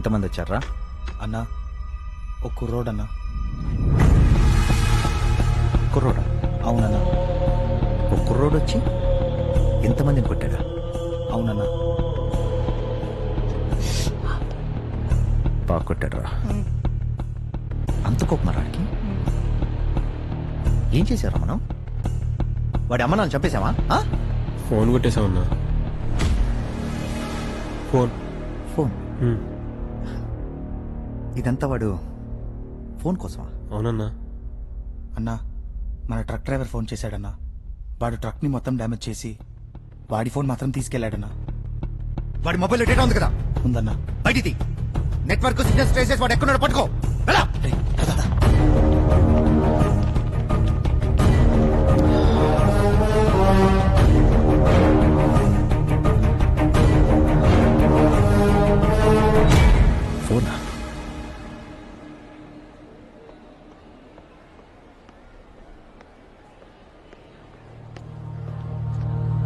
ఎంతమంది వచ్చారా? అన్నా ఒక కుర్రోడన్నా. కుర్రోడా? అవునన్నా. ఒక కుర్రోడు వచ్చి ఎంతమందిని కొట్టాడా? అవునన్నా. బాగా కొట్టాడు రా. అంత కోపమరానికి ఏం చేశారా మనం? వాడి అమ్మ నాన్న చంపేశావా? ఫోన్ కొట్టేసామన్నా. ఫోన్ ఫోన్ ఇదంతా వాడు ఫోన్ కోసమా? అవునన్నా. అన్నా మన ట్రక్ డ్రైవర్ ఫోన్ చేశాడన్నా. వాడు ట్రక్ ని మొత్తం డ్యామేజ్ చేసి వాడి ఫోన్ మాత్రం తీసుకెళ్లాడన్నా. వాడి మొబైల్ డేటా ఉంది కదా? ఉందన్నా. బయటిది నెట్వర్క్ సిగ్నల్స్ ట్రేసెస్ వాడు ఎక్కడున్నాడో పట్టుకో. వెళ్ళా. ఫోనా?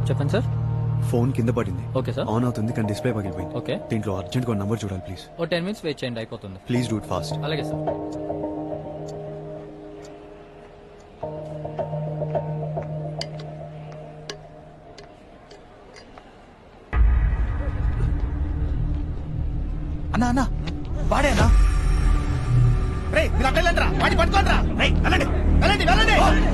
చెప్పండి సార్. ఫోన్ కింద పడింది. Okay sir. ఆన్ అవుతుంది కానీ డిస్ప్లే పగిలిపోయింది. ఓకే. దీంట్లో అర్జెంట్ గా నంబర్ చూడాలి ప్లీజ్. ఓ 10 minutes వెయిట్ చేయండి, అయిపోతుంది. Please do it fast. అలాగే సార్. అన్నా అన్నా వాడే అన్నా. రే మీరు అక్కడ వెళ్ళండి రా. వాడి పట్టుకోండి రా. రే వెళ్ళండి వెళ్ళండి వెళ్ళండి.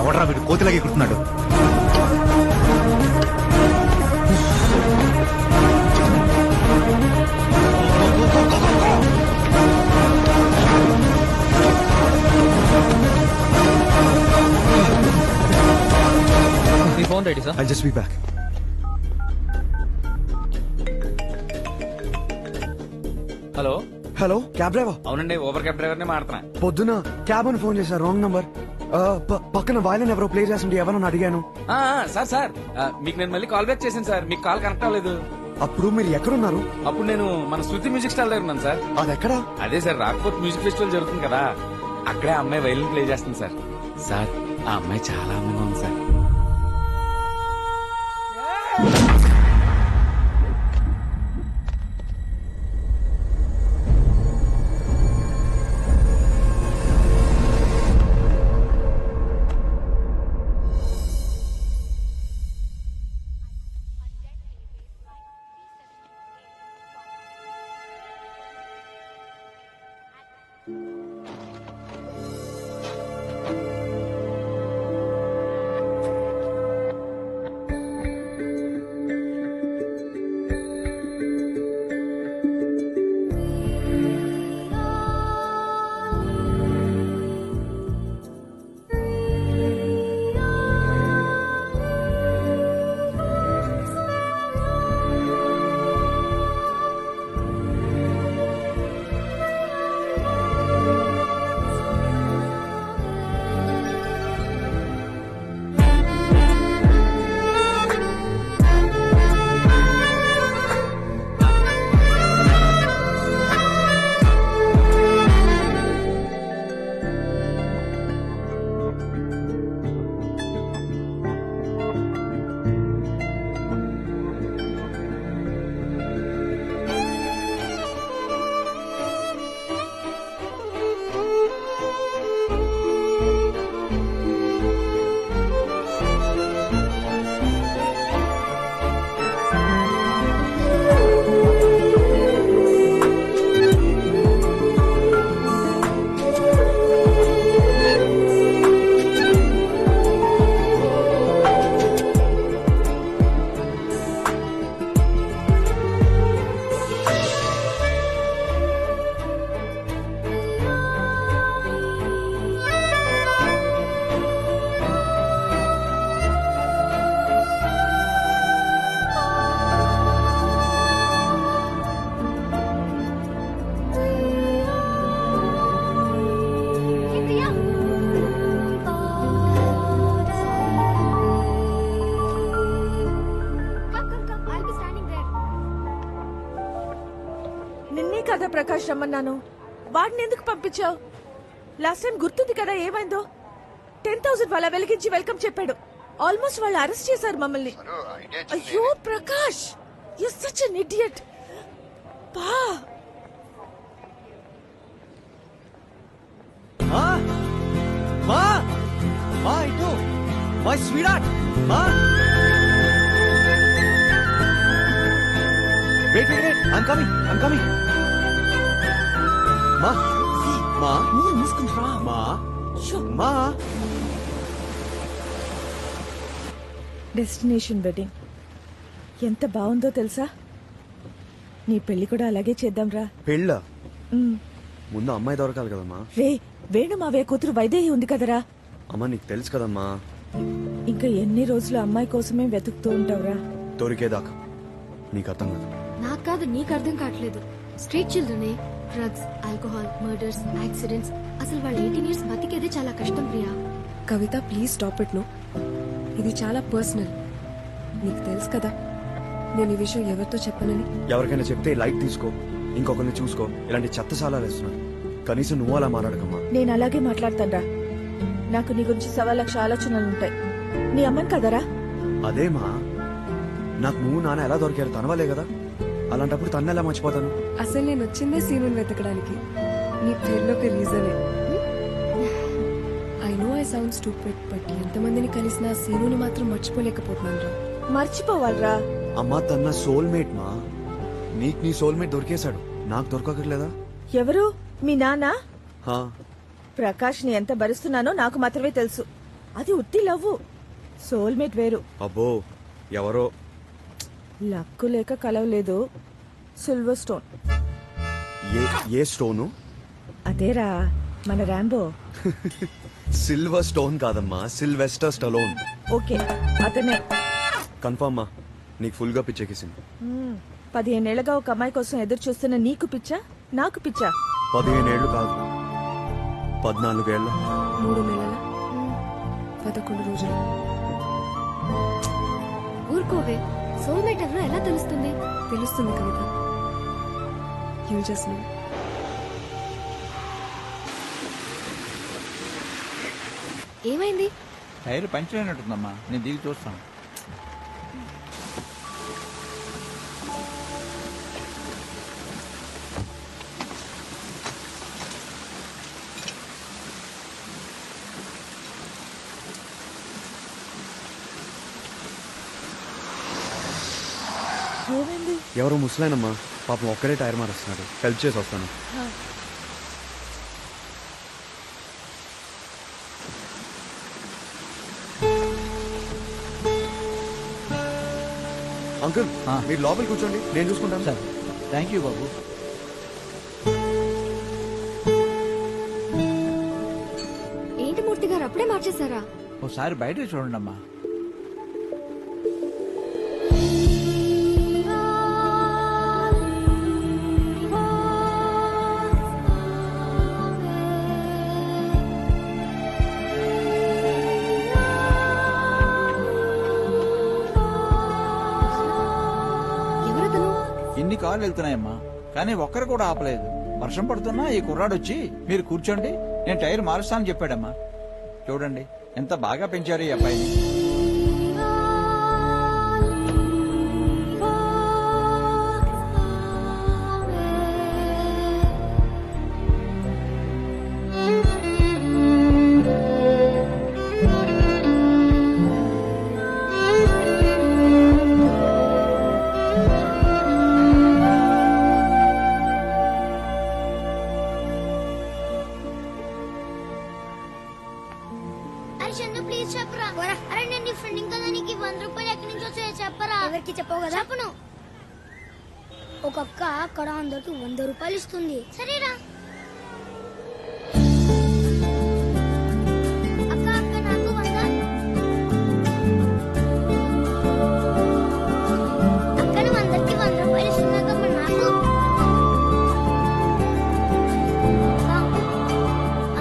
ఎవడరా వీడు కోతిలాగే కుడుతున్నాడు? మీ phone ready sir. I just be back. Hello hello, cab driver? అవునండి, ఊబర్ క్యాబ్ డ్రైవర్ నే మాట్లాడుతున్నా. పొద్దున క్యాబ్ అని ఫోన్ చేశారు, రాంగ్ నంబర్. పక్కన వాయిలన్ ఎవరో ప్లే చేస్తుంటే ఎవరన్నా అడిగాను. సార్ మీకు నేను మళ్ళీ కాల్ బ్యాక్ చేశాను సార్, మీకు కాల్ కనెక్ట్ అవ్వలేదు. అప్పుడు మీరు ఎక్కడున్నారు? అప్పుడు నేను మన శృతి మ్యూజిక్ స్టాల్ దగ్గర ఉన్నాను సార్. అది ఎక్కడ? అదే సార్, రాక్పోర్ట్ మ్యూజిక్ ఫెస్టివల్ జరుగుతుంది కదా, అక్కడే ఆ అమ్మాయి వైలిన్ ప్లే చేస్తుంది సార్. సార్ ఆ అమ్మాయి చాలా అందంగా ఉంది సార్. నిన్నే కదా ప్రకాష్ రమ్మన్నాను. వాడిని ఎందుకు పంపించావు? లాస్ట్ టైం గుర్తుంది కదా ఏమైందో? 10,000 వాళ్ళ వెలిగించి వెల్కమ్ చెప్పాడు. ఆల్మోస్ట్ వాళ్ళు అరెస్ట్ చేశారు మమ్మల్ని. అయ్యో Prakash, you such N idiot. పా మా మా ఇటు మై స్వీట్ మా వెయిట్ ఐమ్ కమింగ్ మా మా మూసుకుంటా. మా మా డెస్టినేషన్ వెడ్డింగ్ ఎంత బాగుందో తెలుసా? నీ పెళ్లి కూడా అలాగే చేద్దాంరా. పెళ్ళ ముందు అమ్మాయి దొరకాలి కదమ్మా. రే వేణు మావే కూతురు వైదేహి ఉంది కదరా. అమ్మా నీకు తెలుసు కదమ్మా. ఇంకా ఎన్ని రోజులు అమ్మాయి కోసమే వెతుకుతూ ఉంటావురా? దొరికేదాకా. నీకు అర్థం కదా. నాకు కాదు, నీకు అర్థం కావట్లేదు. స్ట్రీట్ చిల్డ్రనే డ్రగ్స్, ఆల్కహాల్, మర్డర్స్, యాక్సిడెంట్స్. అసలు వాళ్ళు 18 years బతికేదే చాలా కష్టం Priya. Kavitha please stop it. No, ఇది చాలా పర్సనల్. నీకు తెలుసు కదా నేను ఈ విషయం ఎవరితో చెప్పనని. ఎవరికైనా చెప్తే లైట్ తీసుకో, ఇంకొకరిని చూసుకో. ఇలాంటి చెత్త సాలాలు వేస్తున్నాడు. కనీసం నువ్వు అలా మాట్లాడకమ్మా. నేను అలాగే మాట్లాడతాన్రా. నాకు నీ గురించి 1,00,000 ఆలోచనలు ఉంటాయి. నీ అమ్మని కదరా? అదేమా, నాకు నువ్వు నాన్న ఎలా దొరికారు? తనవలే కదా. అలాంటప్పుడు తన్ను ఎలా మర్చిపోతాను? అసలు నేను వచ్చిందే సీనుని వెతకడానికి. నీ పేరులో ఒక రీజనే. I know I sound stupid, but ఎంతమందిని కలిసినా సీనుని మాత్రం మర్చిపోలేకపోతున్నాను రా. మర్చిపోవాలరా? అమ్మా తన సోల్మేట్ మా. నీకు నీ సోల్మేట్ దొరికేశాడు, నాకు దొరకట్లేదా? ఎవరు? మీ నాన్న? హా. ప్రకాష్ ని ఎంత భరిస్తున్నానో నాకు మాత్రమే తెలుసు. అది ఉత్తి లవ్వు, సోల్మేట్ వేరు. అబ్బో ఎవరో. లక్కు లేక కలవలేదు. Silver stone. ఏ స్టోను? అదేరా మన ర్యాంబో. సిల్వర్ స్టోన్ కాదమ్మా, సిల్వెస్టర్ స్టలోన్. ఓకే అతనే. కన్ఫర్మ్ మా. నీకు ఫుల్ గా పిచ్చెక్కేసింది. 15 ఏళ్లుగా ఒక అమ్మాయి కోసం ఎదురు చూస్తున్న నీకు పిచ్చా, నాకు పిచ్చా? 15 ఏళ్ళు కాదు, 14 ఏళ్ళ. 3 నెలల 11 రోజులు. ఊరుకోవే, సోల్మేట్ ఎవరో ఎలా తెలుస్తుంది? తెలుస్తుంది కవిత. You just know. ఏమైంది? టైర్ పంచర్ అయినట్టుందమ్మా, నేను దిగి చూస్తాను. ఎవరో ముసలాయనమ్మా, పాపం ఒక్కరే టైర్ మారుస్తున్నాడు. హెల్ప్ చేసి వస్తాను. అంకుల్ మీరు లోపల కూర్చోండి, నేను చూసుకుంటాను. సార్ థ్యాంక్ యూ బాబు. ఏంటి మూర్తి గారు అప్పుడే మార్చేశారా? ఒకసారి బయట చూడండి అమ్మా. ఇన్ని కార్లు వెళ్తున్నాయమ్మా, కానీ ఒక్కరు కూడా ఆపలేదు. వర్షం పడుతున్నా ఈ కుర్రాడు వచ్చి మీరు కూర్చోండి నేను టైర్ మారుస్తానని చెప్పాడమ్మా. చూడండి ఎంత బాగా పెంచారు ఈ అబ్బాయిని. ప్లీజ్ చెప్పరా. అరే నేను నీ ఫ్రెండ్ కదా, నీకు 100 రూపాయలు ఎక్కడి నుంచి వచ్చాయో చెప్పరా. ఎవరికి చెప్పవు కదా? చెప్పను. ఒక అక్క అక్కడ అందరికి 100 రూపాయలు ఇస్తుంది. సరేరా. అక్క అక్క నాకు 100. అక్కను అందరికి 100 రూపాయలు ఇస్తున్నాక నాకు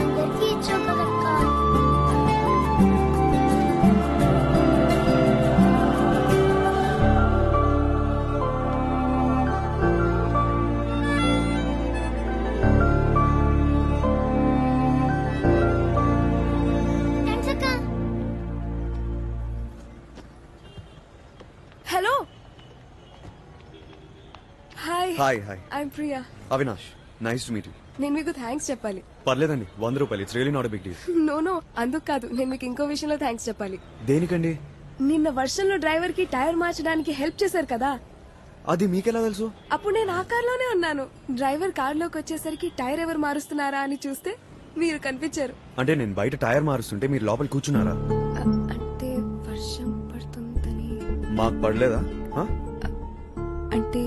అందరికి ఇచ్చావు కదక్క. Hi hi I'm Priya. Avinash, nice to meet you. నేను మీకు థ్యాంక్స్ చెప్పాలి. పర్లేదండి, 100 రూపాయలు. It's really not big deal. No అందుకు కాదు, నేను మీకు ఇంకో విషయంలో థ్యాంక్స్ చెప్పాలి. దేనికండి? నిన్న వర్షంలో డ్రైవర్ కి టైర్ మార్చడానికి హెల్ప్ చేశారు కదా, అది మీకెలా తెలుసు? అప్పుడు నేను ఆ కార్లోనే ఉన్నాను. డ్రైవర్ కార్లోకి వచ్చేసరికి టైర్ ఎవరు మారుస్తున్నారా అని చూస్తే మీరు కనిపించారు. అంటే నేను బయట టైర్ మారుస్తుంటే మీరు లోపల కూర్చున్నారా? అంటే వర్షం పడుతుందని. మాకు పడలేదా? అంటే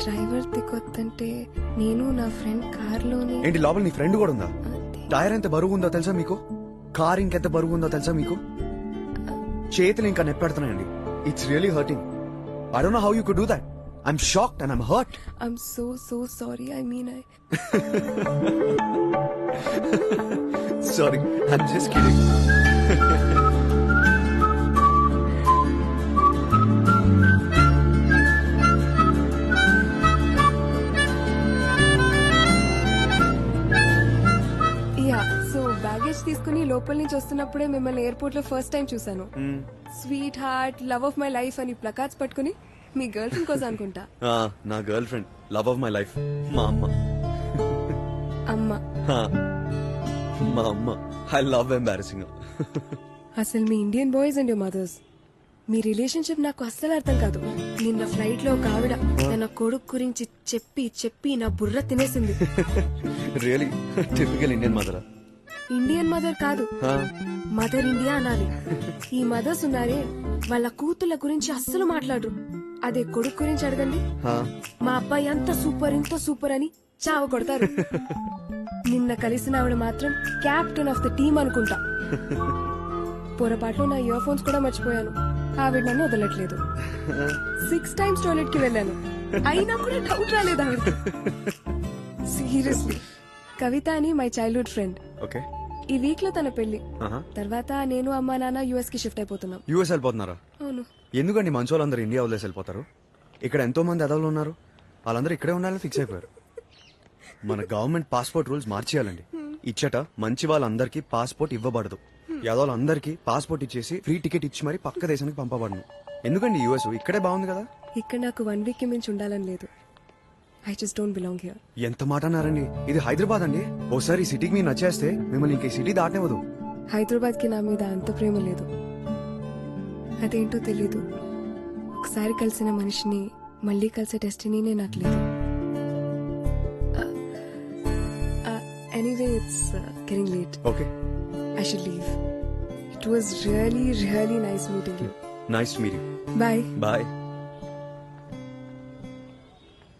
డ్రైవర్ దిగొద్దంటే నేను నా ఫ్రెండ్ కార్లోనే. ఏంటి, లోపల నీ ఫ్రెండ్ కూడా ఉందా? టైర్ ఎంత బరువు ఉందో తెలుసా మీకు? కార్ ఇంకెంత బరువు ఉందో తెలుసా మీకు? చేతులు ఇంకా నెప్పెడుతున్నాయండి. It's really hurting. I don't know how you could do that. I'm shocked and I'm hurt. I'm so sorry. I mean, Sorry, I'm just kidding. Baggage తీసుకుని లోపల నుంచి వస్తున్నప్పుడే మిమ్మల్ని ఎయిర్పోర్ట్ లో ఫస్ట్ టైం చూసాను. Sweetheart, love of my life అని placards పట్టుకుని మీ గర్ల్ ఫ్రెండ్ కోసం అనుకుంటా. నా girlfriend, love of my life, మా అమ్మ. మా అమ్మ. I love embarrassing. అసలు మీ Indian boys and your mothers, మీ రిలేషన్షిప్ నాకు అస్సలు అర్థం కాదు. నిన్న ఫ్లైట్ లో ఒక ఆవిడ తన కొడుకు గురించి చెప్పి నా బుర్ర తినేసింది. Really typical Indian mother. Indian mother కాదు, మదర్ ఇండియా అనాలి. ఈ మదర్స్ ఉన్నారే, వాళ్ళ కూతుళ్ళ గురించి అస్సలు మాట్లాడరు. అదే కొడుకు గురించి అడగండి, మా అబ్బాయి అంత సూపర్ అని చావ కొడతారు. నిన్న కలిసిన ఆవిడ మాత్రం క్యాప్టెన్ ఆఫ్ ద టీమ్ అనుకుంటా. పొరపాట్లో నా ఇయర్ ఫోన్స్ కూడా మర్చిపోయాను. ఆవిడ నన్ను వదలట్లేదు. 6 times టాయిలెట్ కి వెళ్ళాను, అయినా కూడా డౌట్ రాలేదు ఆవిడ. సీరియస్లీ. కవిత అని మై చైల్డ్హుడ్ ఫ్రెండ్. ఈ వీక్ లో తన పెళ్లి. తర్వాత నేను అమ్మా నాన్న యుఎస్ కి షిఫ్ట్ అయిపోతున్నాం. యుఎస్ వెళ్ళిపోతున్నారా? అవును. ఎందుకండి మంచోళ్ళందరూ ఇండియా వదిలేసి వెళ్ళిపోతారు? ఇక్కడ ఎంతో మంది అదవులు ఉన్నారు, వాళ్ళందరూ ఇక్కడే ఉండాలని ఫిక్స్ అయిపోయారు. మన గవర్నమెంట్ పాస్పోర్ట్ రూల్స్ మార్చేయాలండి. ఇచ్చట మంచి వాళ్ళందరికీ పాస్పోర్ట్ ఇవ్వబడదు. యాదవులందరికీ పాస్పోర్ట్ ఇచ్చేసి ఫ్రీ టికెట్ ఇచ్చి మరి పక్క దేశానికి పంపబడను. ఎందుకండి యుఎస్ ఇక్కడే బాగుంది కదా. ఇక్కడ నాకు 1 week కి మించి ఉండాలని లేదు. I just don't belong here. ఎంత మాట అన్నారండి, ఇది హైదరాబాద్ అండి. ఓసారి ఈ సిటీకి మీరు నచ్చేస్తే మిమ్మల్ని ఇంక సిటీ దాటనివ్వదు. హైదరాబాద్ కి నా మీద అంత ప్రేమ లేదు. అదేంటో తెలీదు. ఒకసారి కలిసిన మనిషిని మళ్ళీ కలిసే డెస్టినీనే నాకు లేదు. Anyway, it's getting late. Okay, I should leave. It was really nice meeting you. Nice to meet you. Bye. Bye.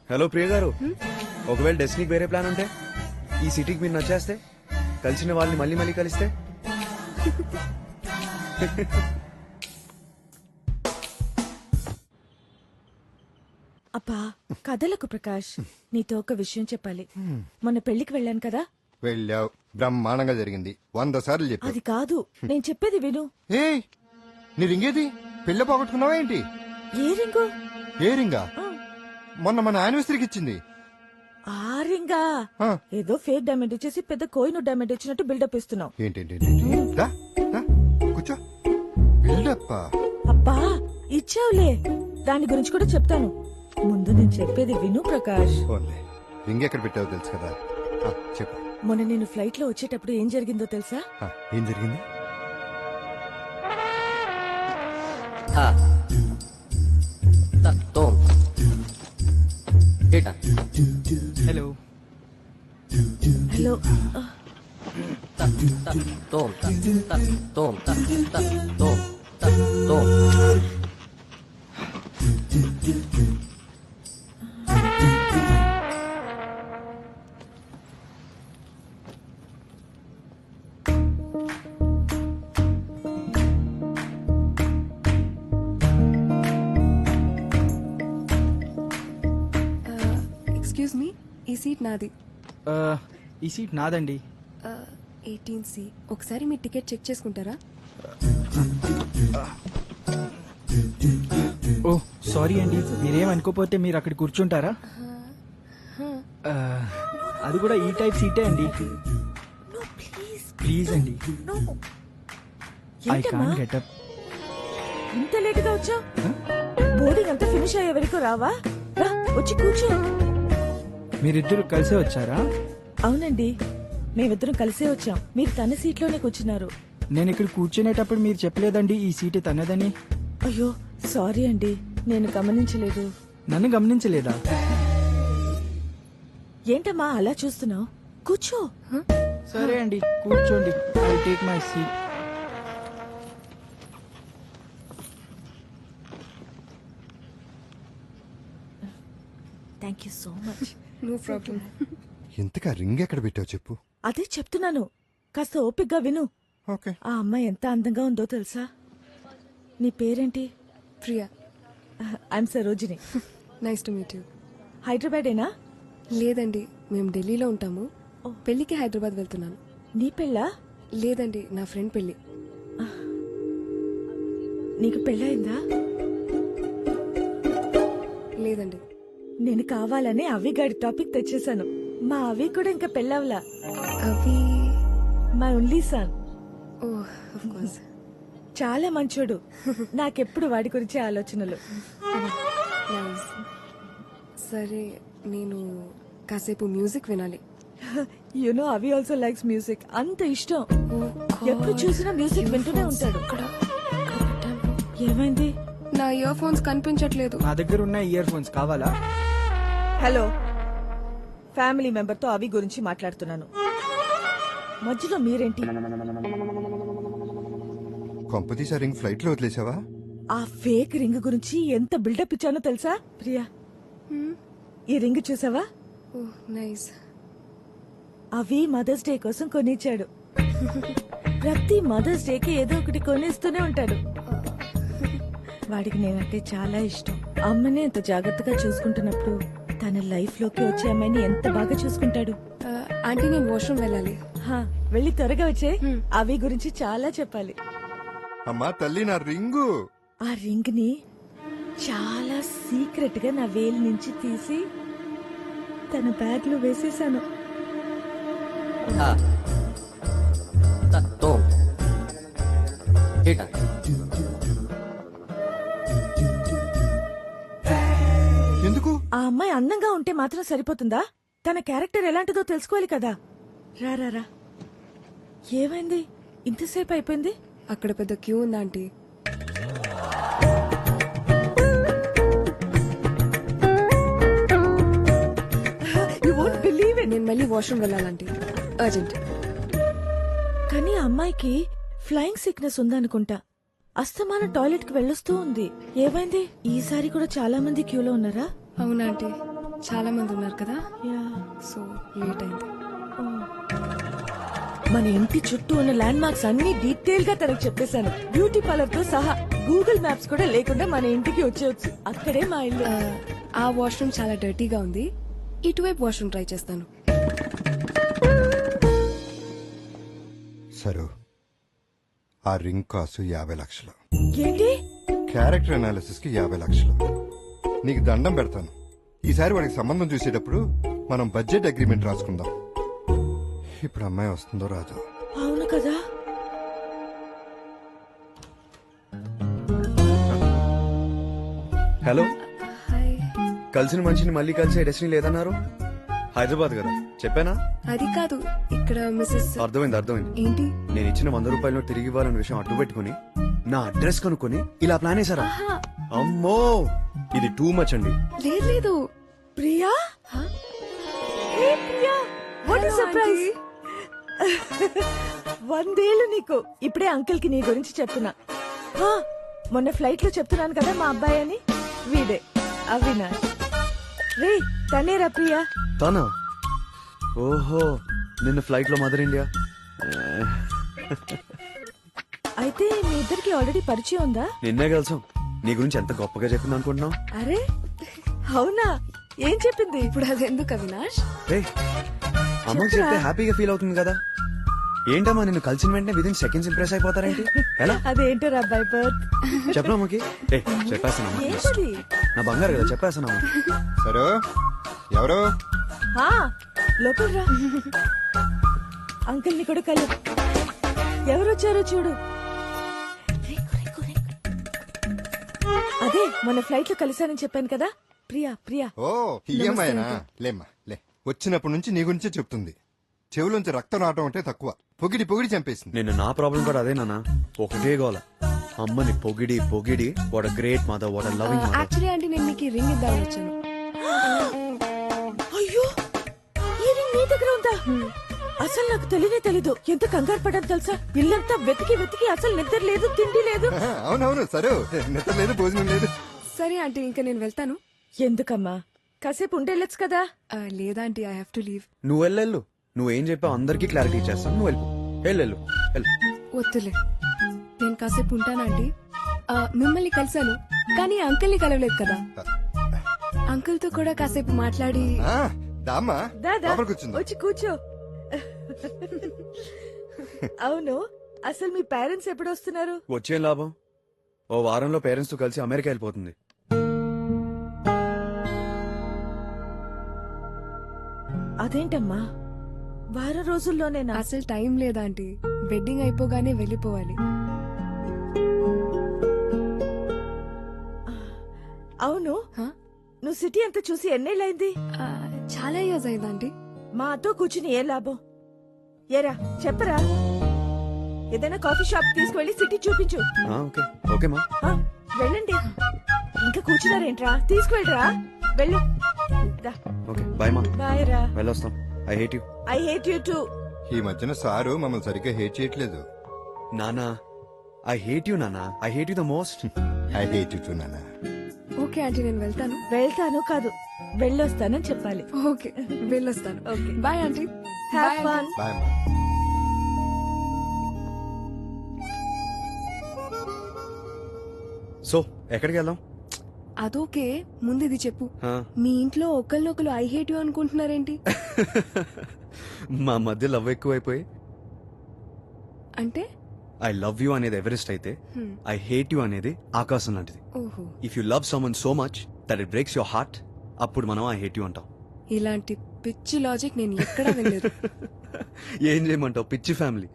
Hello Priya గారు, ఒకవేళ డెస్టినీకి వేరే ప్లాన్ ఉంటే, ఈ సిటీకి మీరు నచ్చేస్తే, కలిసిన వాళ్ళని మళ్ళీ కలిస్తే. అబ్బా కథలకు ప్రకాష్, నీతో ఒక విషయం చెప్పాలి. మొన్న పెళ్లికి వెళ్ళాను కదా. వెళ్ళావు, బ్రహ్మాండంగా జరిగింది. 100 సార్లు చెప్పు. అది కాదు, నేను చెప్పేది విను. ఏ నీ రింగేది? పెళ్ళ పోగొట్టుకున్నావా ఏంటి? ఏ రింగు? ఏ రింగా? మొన్న మన యానివర్సరీకి ఇచ్చింది ఆ రింగా. ఏదో ఫేక్ డైమండ్ ఇచ్చేసి పెద్ద కోయిన్ డైమండ్ ఇచ్చినట్టు బిల్డప్ ఇస్తున్నావు. ఏంటేంటి? కూర్చో. బిల్డప్? అబ్బా ఇచ్చావులే, దాని గురించి కూడా చెప్తాను. ముందు నేను చెప్పేది విను ప్రకాష్. రింగ్ ఎక్కడ పెట్టావో తెలుసు కదా, చెప్పు. మొన్న నేను ఫ్లైట్ లో వచ్చేటప్పుడు ఏం జరిగిందో తెలుసా? ఏం జరిగింది? Hello hello. ఎక్స్క్యూజ్ మీ, ఈ సీట్ నాది. ఈ సీట్ నాదండి. 18C. ఒకసారి మీ టికెట్ చెక్ చేసుకుంటారా? ఓ సారీ అండి, మీరేం అనుకోపోతే మీరు అక్కడ కూర్చుంటారా? అది కూడా ఈ టైప్ సీటే అండి. ప్లీజ్ అండి, ఐ కాంట్ గెట్ అప్. ఇంత లేట్ గా వచ్చావు? బోర్డింగ్ అంతా ఫినిష్ అయ్యే వరకు రావా? రా, వచ్చి కూర్చో. మీరిద్దరు కలిసే వచ్చారా? అవునండి, మేమిద్దరం కలిసే వచ్చాం. మీరు తన సీట్లోనే కూర్చున్నారు. నేను ఇక్కడ కూర్చునేటప్పుడు మీరు చెప్పలేదండి ఈ సీటు తనదని. అయ్యో సారీ అండి, నేను గమనించలేదు. నన్ను గమనించలేదా? ఏంటమ్మా అలా చూస్తున్నావు? కూర్చో. సరే అండి, కూర్చోండి. I take my seat. Thank you so much. No problem. ఇంతకా రింగ్ ఎక్కడ పెట్టావు చెప్పు. అదే చెప్తున్నాను, కాస్త ఓపిగ్గా విను. ఓకే. ఆ అమ్మాయి ఎంత అందంగా ఉందో తెలుసా? నీ పేరేంటి? Priya. I'm Sarojini. Nice to meet you. హైదరాబాదేనా? లేదండి, మేము ఢిల్లీలో ఉంటాము. పెళ్లికి హైదరాబాద్ వెళ్తున్నాను. నీ పెళ్ళా? లేదండి, నా ఫ్రెండ్ పెళ్లి. నీకు పెళ్ళయిందా? లేదండి. నేను కావాలని అవి గాడి టాపిక్ తెచ్చేశాను. మా అవి కూడా ఇంకా పెళ్ళవలా. అవి my only sun. Oh of course. చాలా మంచోడు. నాకెప్పుడు వాడి గురించి ఆలోచనలు. నైస్. సరే, నేను కాసేపు మ్యూజిక్ వినాలి. యునో అవి ఆల్సో లైక్స్ మ్యూజిక్. అంత ఇష్టం. ఎప్పుడు చూసినా మ్యూజిక్ వింటూనే ఉంటాడు. ఏమైంది? నా ఇయర్ ఫోన్స్ కనిపించట్లేదు. నా దగ్గర ఉన్న ఇయర్ ఫోన్స్ కావాలా? హలో, ఫ్యామిలీ మెంబర్ తో అవి గురించి మాట్లాడుతున్నాను. మధ్యలో మీరేంటి? కొంపతీసా రింగ్ ఫ్లైట్ లో వదిలేసావా? ఆ ఫేక్ రింగ్ గురించి ఎంత బిల్డప్ ఇచ్చానో తెలుసా? ప్రియా, ఈ రింగ్ చూసావా? Oh nice. అవి మదర్స్ డే కోసం కొనిచ్చాడు. ప్రతి మదర్స్ డేకి ఏదో ఒకటి కొనిస్తూనే ఉంటాడు. వాడికి నేనంటే చాలా ఇష్టం. అమ్మని ఎంత జాగ్రత్తగా చూసుకుంటున్నప్పుడు తన లైఫ్ లోకి వచ్చే అమ్మాయిని ఎంత బాగా చూసుకుంటాడు. ఆంటీ, నేను వాష్రూమ్ వెళ్ళాలి. వెళ్ళి త్వరగా వచ్చే. అవి గురించి చాలా చెప్పాలి. అమ్మా తల్లి, నా రింగు. ఆ రింగ్ ని చాలా సీక్రెట్ గా నా వేలు నుంచి తీసి తన బ్యాగ్ లో వేసేసాను. ఎందుకు? ఆ అమ్మాయి అందంగా ఉంటే మాత్రం సరిపోతుందా? తన క్యారెక్టర్ ఎలాంటిదో తెలుసుకోవాలి కదా. రా రా రా. ఏమైంది? ఇంతసేపు అయిపోయింది. అక్కడ పెద్ద క్యూ ఉందా ఆంటీ? నేను మళ్ళీ వాష్రూమ్ వెళ్ళాలంటే అర్జెంట్. కానీ ఆ అమ్మాయికి ఫ్లయింగ్ సిక్నెస్ ఉందనుకుంటా. అస్తమానం టాయిలెట్ కి వెళ్ళొస్తూ ఉంది. ఏమైంది? ఈసారి కూడా చాలా మంది క్యూలో ఉన్నారా? అవునా ఆంటీ, చాలా మంది ఉన్నారు కదా, సో లేట్ అయింది. మన ఇంటి చుట్టూ ఉన్న ల్యాండ్ మార్క్స్ అన్ని డీటెయిల్ గా తనకు చెప్పేశాను. బ్యూటీ పార్లర్ తో సహా. గూగుల్ మ్యాప్స్ కూడా లేకుండా మన ఇంటికి వచ్చేయచ్చు. అక్కడే మా ఇల్లు. ఆ వాష్రూమ్ చాలా డర్టీగా ఉంది. ఇటువైపు వాష్రూమ్ ట్రై చేస్తాను. సరు, ఆ రింగ్ కాసు 50 లక్షలు. ఏంటి? క్యారెక్టర్ అనాలిసిస్ కి 50 లక్షలు. నీకు దండం పెడతాను. ఈసారి వాడికి సంబంధం చూసేటప్పుడు మనం బడ్జెట్ అగ్రిమెంట్ రాసుకుందాం. ఇప్పుడు అమ్మాయి వస్తుందో రాదో? అవును కదా. హలో, కలిసిన మనిషిని మళ్ళీ కలిసే డెస్టినీ లేదన్నారు. హైదరాబాద్ కదా చెప్పానా? అది కాదు, ఇక్కడ మిస్సెస్. అర్థమైంది. ఏంటి? నేను ఇచ్చిన 100 రూపాయలు తిరిగి ఇవ్వాలన్న విషయం అడ్డు పెట్టుకుని నా అడ్రస్ కనుక్కొని ఇలా ప్లాన్ వేసారా? అమ్మో, ఇది టూ మచ్ అండి. లేదు. ప్రియా, హే ప్రియా, వాట్ ఇస్ సర్ప్రైజ్. 100 ఏళ్ళు నీకు. ఇప్పుడే అంకుల్ కి నీ గురించి చెప్తున్నా. మొన్న ఫ్లైట్ లో చెప్తున్నాను కదా మా అబ్బాయి అని. వీడే అవినాష్. రే తనేరా ప్రియా. తానా? ఓహో, నిన్న ఫ్లైట్ లో మదర్ ఇండియా. అయితే మీ ఇద్దరికి ఆల్రెడీ పరిచయం ఉందా? నిన్నే కలిసాం. నీ గురించి ఎంత గొప్పగా చెప్పింది అనుకుంటున్నావు? అరే అవునా, ఏం చెప్పింది? ఇప్పుడు అది ఎందుకు అవినాష్? అమ్మకి చెప్తే హ్యాపీగా ఫీల్ అవుతుంది కదా. ఏంటమ్మా, నిన్ను కలిసిన వెంటనే విదిన్ సెకండ్స్ ఇంప్రెస్ అయిపోతారేంటి? ఎలా? అదేంటారా బై బర్త్? చెప్పనా అమ్మకి? చెప్పేస్తానమ్మా. ఏంటది? నా బంగారు కదా, చెప్పేస్తానమ్మా. సరే, ఎవరు? లోపల రా. అంకుల్ ని కూడా కలు. ఎవరొచ్చారో చూడు. అదే మన ఫ్లైట్ లో కలిసానని చెప్పాను కదా. ప్రియా. ఓ, ఈ అమ్మాయినా? లేమ్మా లే. వచ్చినప్పటి నుంచి నీ గురించే చెప్తుంది. చెవులోంచి రక్తం రావటం అంటే తక్కువ, పొగిడి పొగిడి చంపేసింది. నిన్న నా ప్రాబ్లం కూడా అదే నాన్న, ఒకటే గోల. అమ్మని పొగిడి పొగిడి what great mother, what loving mother. Actually aunty నేను మీకు రింగ్ ఇద్దామని వచ్చాను. అయ్యో, ఈ రింగ్ నీ దగ్గర ఉందా? అసలు నాకు తెలీదు. ఎంత కంగారు పడ్డాను తెలుసా? ఇల్లంతా వెతికి వెతికి అసలు నిద్ర లేదు, తిండి లేదు. అవునవును, సరే, నిద్ర లేదు, భోజనం లేదు. సరే ఆంటీ, ఇంకా నేను వెళ్తాను. ఎందుకమ్మా, కాసేపు ఉండేళ్ళొచ్చు కదా. లేదా aunty, I have to leave. నువ్వు వెళ్ళు, నువ్వేం చెప్పావు అందరికీ క్లారిటీ ఇచ్చేస్తాను. నువ్వు వెళ్ళు. వద్దులే, నేను కాసేపు ఉంటానండి. మిమ్మల్ని కలిశాను కానీ అంకుల్ ని కలవలేదు కదా. అంకుల్ తో కూడా కాసేపు మాట్లాడి. దాదా వచ్చి కూర్చో. అవును, అసలు మీ పేరెంట్స్ ఎప్పుడు వస్తున్నారు? వచ్చేం లాభం, ఓ వారంలో పేరెంట్స్ తో కలిసి అమెరికా వెళ్ళిపోతుంది. అదేంటమ్మా, వారం రోజుల్లోనేనా? అసలు టైం లేదా ఆంటీ, వెడ్డింగ్ అయిపోగానే వెళ్ళిపోవాలి. అవును, నువ్వు సిటీ అంతా చూసి ఎన్నేళ్ళైంది? చాలా ఇయర్స్ అయింది ఆంటీ. మాతో కూర్చుని ఏ లాభం? ఏరా చెప్పరా, ఏదైనా కాఫీ షాప్ తీసుకువెళ్ళి సిటీ చూపించు. ఓకే మా, వెళ్ళండి. ఇంకా కూర్చున్నారేంట్రా, తీసుకువెళ్ళరా, వెళ్ళు. ఓకే బాయ్ మా. బాయ్ రా. వెళ్ళొస్తాం. I hate you too. ఈ మధ్యన సారు మమ్మల్ని సరిగ్గా హేట్ చేయట్లేదు. నానా, ఐ హేట్ యు నానా, I hate you the most. I hate you too నానా. ఓకే ఆంటీ, నేను వెళ్తాను. వెళ్తాను కాదు, వెళ్ళొస్తానని చెప్పాలి. ఓకే, వెళ్ళొస్తాను. Okay bye aunty. Have fun. Bye. So ఎక్కడికి వెళ్దాం? అదోకే, ముందు ఇది చెప్పు. మీ ఇంట్లో ఒకళ్ళొకరు ఐ హేట్ యు అనుకుంటున్నారేంటి? మా మధ్య లవ్ ఎక్కువైపోయి. అంటే ఐ లవ్ యూ అనేది ఎవరెస్ట్ అయితే, ఐ హేట్ యూ అనేది ఆకాశం లాంటిది. If you love someone so much that it breaks your heart, అప్పుడు మనం ఐ హేట్ యూ అంటాం. ఇలాంటి పిచ్చి లాజిక్ నేను ఎక్కడా వినలేదు. ఏం చేయమంటావు, పిచ్చి ఫ్యామిలీ.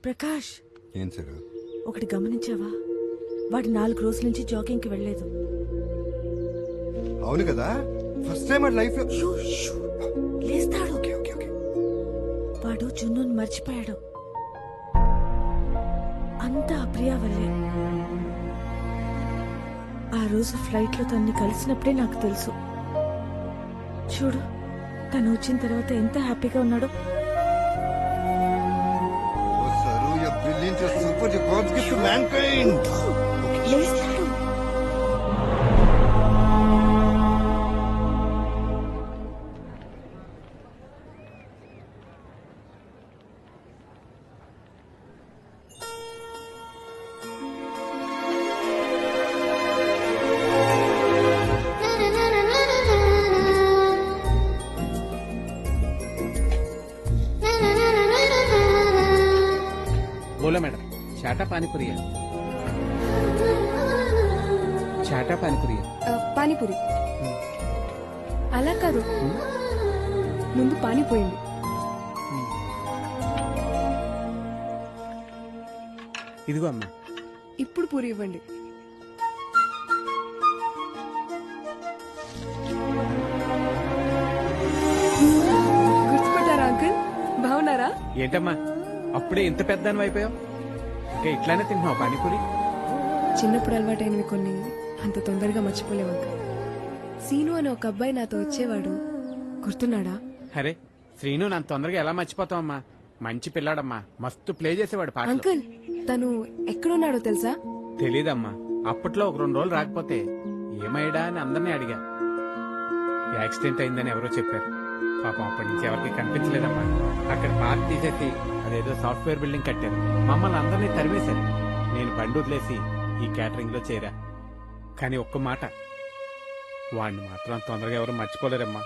ప్రకాష్, ఏం సార్? ఒకటి గమనించావా? వాడు 4 రోజుల నుంచి జాగింగ్ కి వెళ్ళలేదు. అవును కదా, ఫస్ట్ టైం లైఫ్ లో. లేస్తాడు. వాడు జున్నుని మర్చిపోయాడు. అంతా అప్రియా వల్లే. ఆ రోజు ఫ్లైట్ లో తన్ని కలిసినప్పుడే నాకు తెలుసు. చూడు, తను వచ్చిన తర్వాత ఎంత హ్యాపీగా ఉన్నాడో. Brilliant, you're super, you're God's gift to mankind. बोला मैडम, चाटा पानीपुरी है. चाटा पानीपुरी है. పానీపూరి అలా కాదు, ముందు పానీపోయింది. ఇదిగో అమ్మా. ఇప్పుడు పూరి ఇవ్వండి. గుర్తుపట్టారా అంకుల్? బాగున్నారా? ఏంటమ్మా అప్పుడే ఇంత పెద్ద అయిపోయావు? ఇంకా ఇట్లానే తింటున్నావు పానీపూరి? చిన్నప్పుడు అలవాటైనవి కొన్ని అంత తొందరగా మర్చిపోలేవు అంకుల్. సీను అని ఒక అబ్బాయి నాతో వచ్చేవాడు, గుర్తున్నాడా? అరే శ్రీను నన్ను తొందరగా ఎలా మర్చిపోతావమ్మా? మంచి పిల్లాడమ్మా, మస్తు ప్లే చేసేవాడు పాటలు. అంకుల్, తను ఎక్కడున్నాడో తెలుసా? తెలీదమ్మా, అప్పట్లో ఒక 2 రోజులు రాకపోతే ఏమయ్యాడా అని అందరినీ అడిగా. యాక్సిడెంట్ అయిందని ఎవరో చెప్పారు. పాపం అప్పటి నుంచి ఎవరికి కనిపించలేదమ్మా. అక్కడ పార్క్ తీసేసి అదేదో సాఫ్ట్వేర్ బిల్డింగ్ కట్టారు. మమ్మల్ని అందరినీ తరిమేశారు. నేను బండి వదిలేసి ఈ క్యాటరింగ్ లో చేరా. కానీ ఒక్క మాట, వాడిని మాత్రం తొందరగా ఎవరు మర్చిపోలేరమ్మా.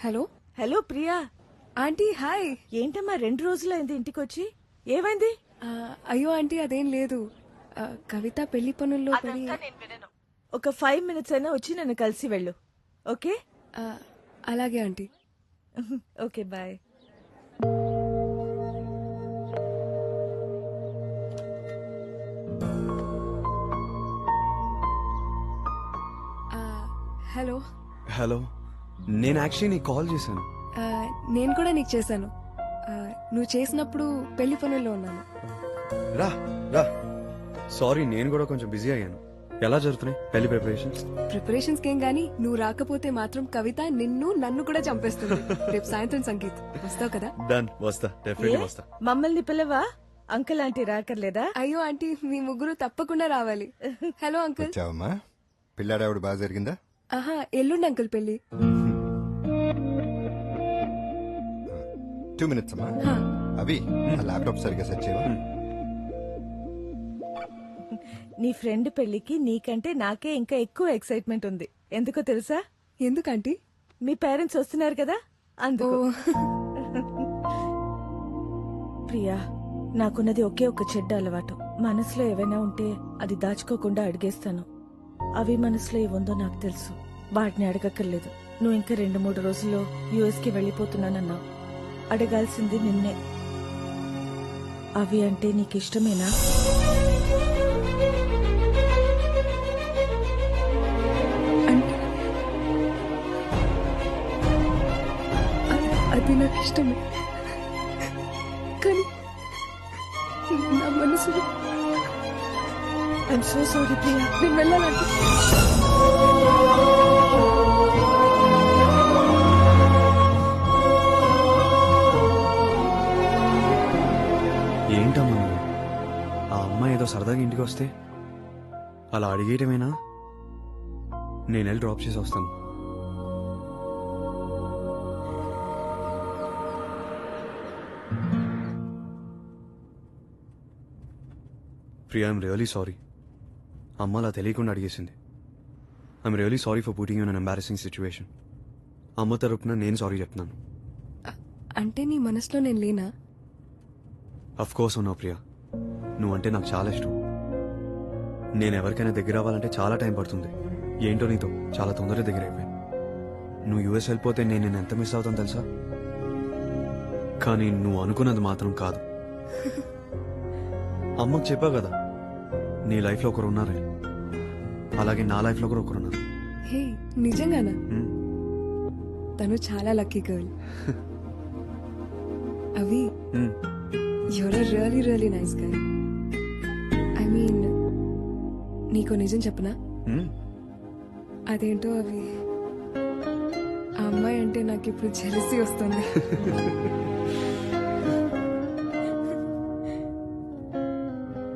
Hello hello Priya aunty hi ఏంటమ్మా 2 రోజులైంది ఇంటికి వచ్చి ఏమైంది అయ్యో ఆంటీ అదేం లేదు కవిత పెళ్లి పనుల్లో పడి ఒక 5 మినిట్స్ అయినా వచ్చి నన్ను కలిసి వెళ్ళు ఓకే అలాగే aunty okay bye hello hello నేను యాక్చువల్లీ నీకు కాల్ చేశాను. నేను కూడా నీకు చేశాను నువ్వు చేసినప్పుడు పెళ్లి పనుల్లో ఉన్నాను రా రా సారీ నేను కూడా కొంచెం బిజీ అయ్యాను. ఎలా జరుగుతున్నాయి పెళ్లి ప్రిపరేషన్స్ కేం గానీ నువ్వు రాకపోతే మాత్రం కవిత నన్ను కూడా చంపేస్తుంది. రేపు సాయంత్రం సంగీత్ వస్తావు కదా? డన్ వస్తా డెఫినెట్లీ వస్తా. మమ్మల్ని పిల్లవా అంకుల్ ఆంటీ రాకర్లేదా? అయ్యో ఆంటీ మీ ముగ్గురు తప్పకుండా రావాలి. Hello uncle. వచ్చావమ్మా పిల్లాడావిడ బాగా జరిగిందా? ఆహా ఎల్లుండి అంకుల్ పెళ్లి. 2 minutes అమ్మా. అవి ఆ ల్యాప్టాప్ సరిగ్గా సెట్ చేయవా? నీ ఫ్రెండ్ పెళ్లికి నీకంటే నాకే ఇంకా ఎక్కువ ఎక్సైట్మెంట్ ఉంది. ఎందుకో తెలుసా? ఎందుకంటే మీ పేరెంట్స్ వస్తున్నారు కదా అందుకు. ప్రియా నాకున్నది ఒకే ఒక చెడ్డ అలవాటు. మనసులో ఏవైనా ఉంటే అది దాచుకోకుండా అడిగేస్తాను. అవి మనసులో ఏముందో నాకు తెలుసు. వాటిని అడగక్కర్లేదు. నువ్వు ఇంకా 2-3 రోజుల్లో యుఎస్ కి వెళ్ళిపోతున్నానన్నావు. అడగాల్సింది నిన్నే. అవి అంటే నీకు ఇష్టమేనా? అది నాకు ఇష్టమే కానీ నా మనసులో ఐఎమ్ సో సారీ ప్రియా నేను వెళ్ళాలంటే ఏంటమ్మా నువ్వు? ఆ అమ్మాయి ఏదో సరదాగా ఇంటికి వస్తే అలా అడిగేయటమేనా? నేను వెళ్ళి డ్రాప్ చేసి వస్తాను. Priya I'm really sorry. అమ్మ అలా తెలియకుండా అడిగేసింది. I'm really sorry for putting you in an embarrassing situation. అమ్మ తరపున నేను సారీ చెప్తున్నాను. అంటే నీ మనసులో నేను లేనా? అఫ్ కోర్స్ ఉన్నావు ప్రియా. నువ్వంటే నాకు చాలా ఇష్టం. నేను ఎవరికైనా దగ్గర అవ్వాలంటే చాలా టైం పడుతుంది. ఏంటో నీతో చాలా తొందరగా దగ్గర అయిపోయాను. నువ్వు యూఎస్ వెళ్ళిపోతే నేను ఎంత మిస్ అవుతాను తెలుసా? కానీ నువ్వు అనుకున్నది మాత్రం కాదు. అమ్మకు చెప్పావు కదా నీ లైఫ్లో ఒకరు ఉన్నారని. అలాగే నా లైఫ్లో కూడా ఒకరున్నారు. హే నిజంగానా? తను చాలా లక్కీ గర్ల్. అవి you're a really really nice guy. I mean నీకు నిజం చెప్పనా? అదేంటో అవి ఆ అమ్మాయి అంటే నాకు ఇప్పుడు జెలసీ వస్తుంది.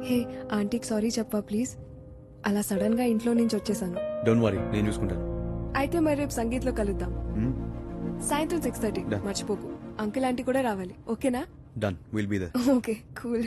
హే ఆంటీకి సారీ చెప్పా ప్లీజ్. అలా సడన్ గా ఇంట్లో నుంచి వచ్చేసాను. డోంట్ వరీ నేను చూసుకుంటాను. అయితే మరి రేపు సంగీత్ లో కలుద్దాం. సాయంత్రం 6:30 మర్చిపోకు. అంకుల్ ఆంటీ కూడా రావాలి ఓకేనా? Done. We'll be there. Okay, cool.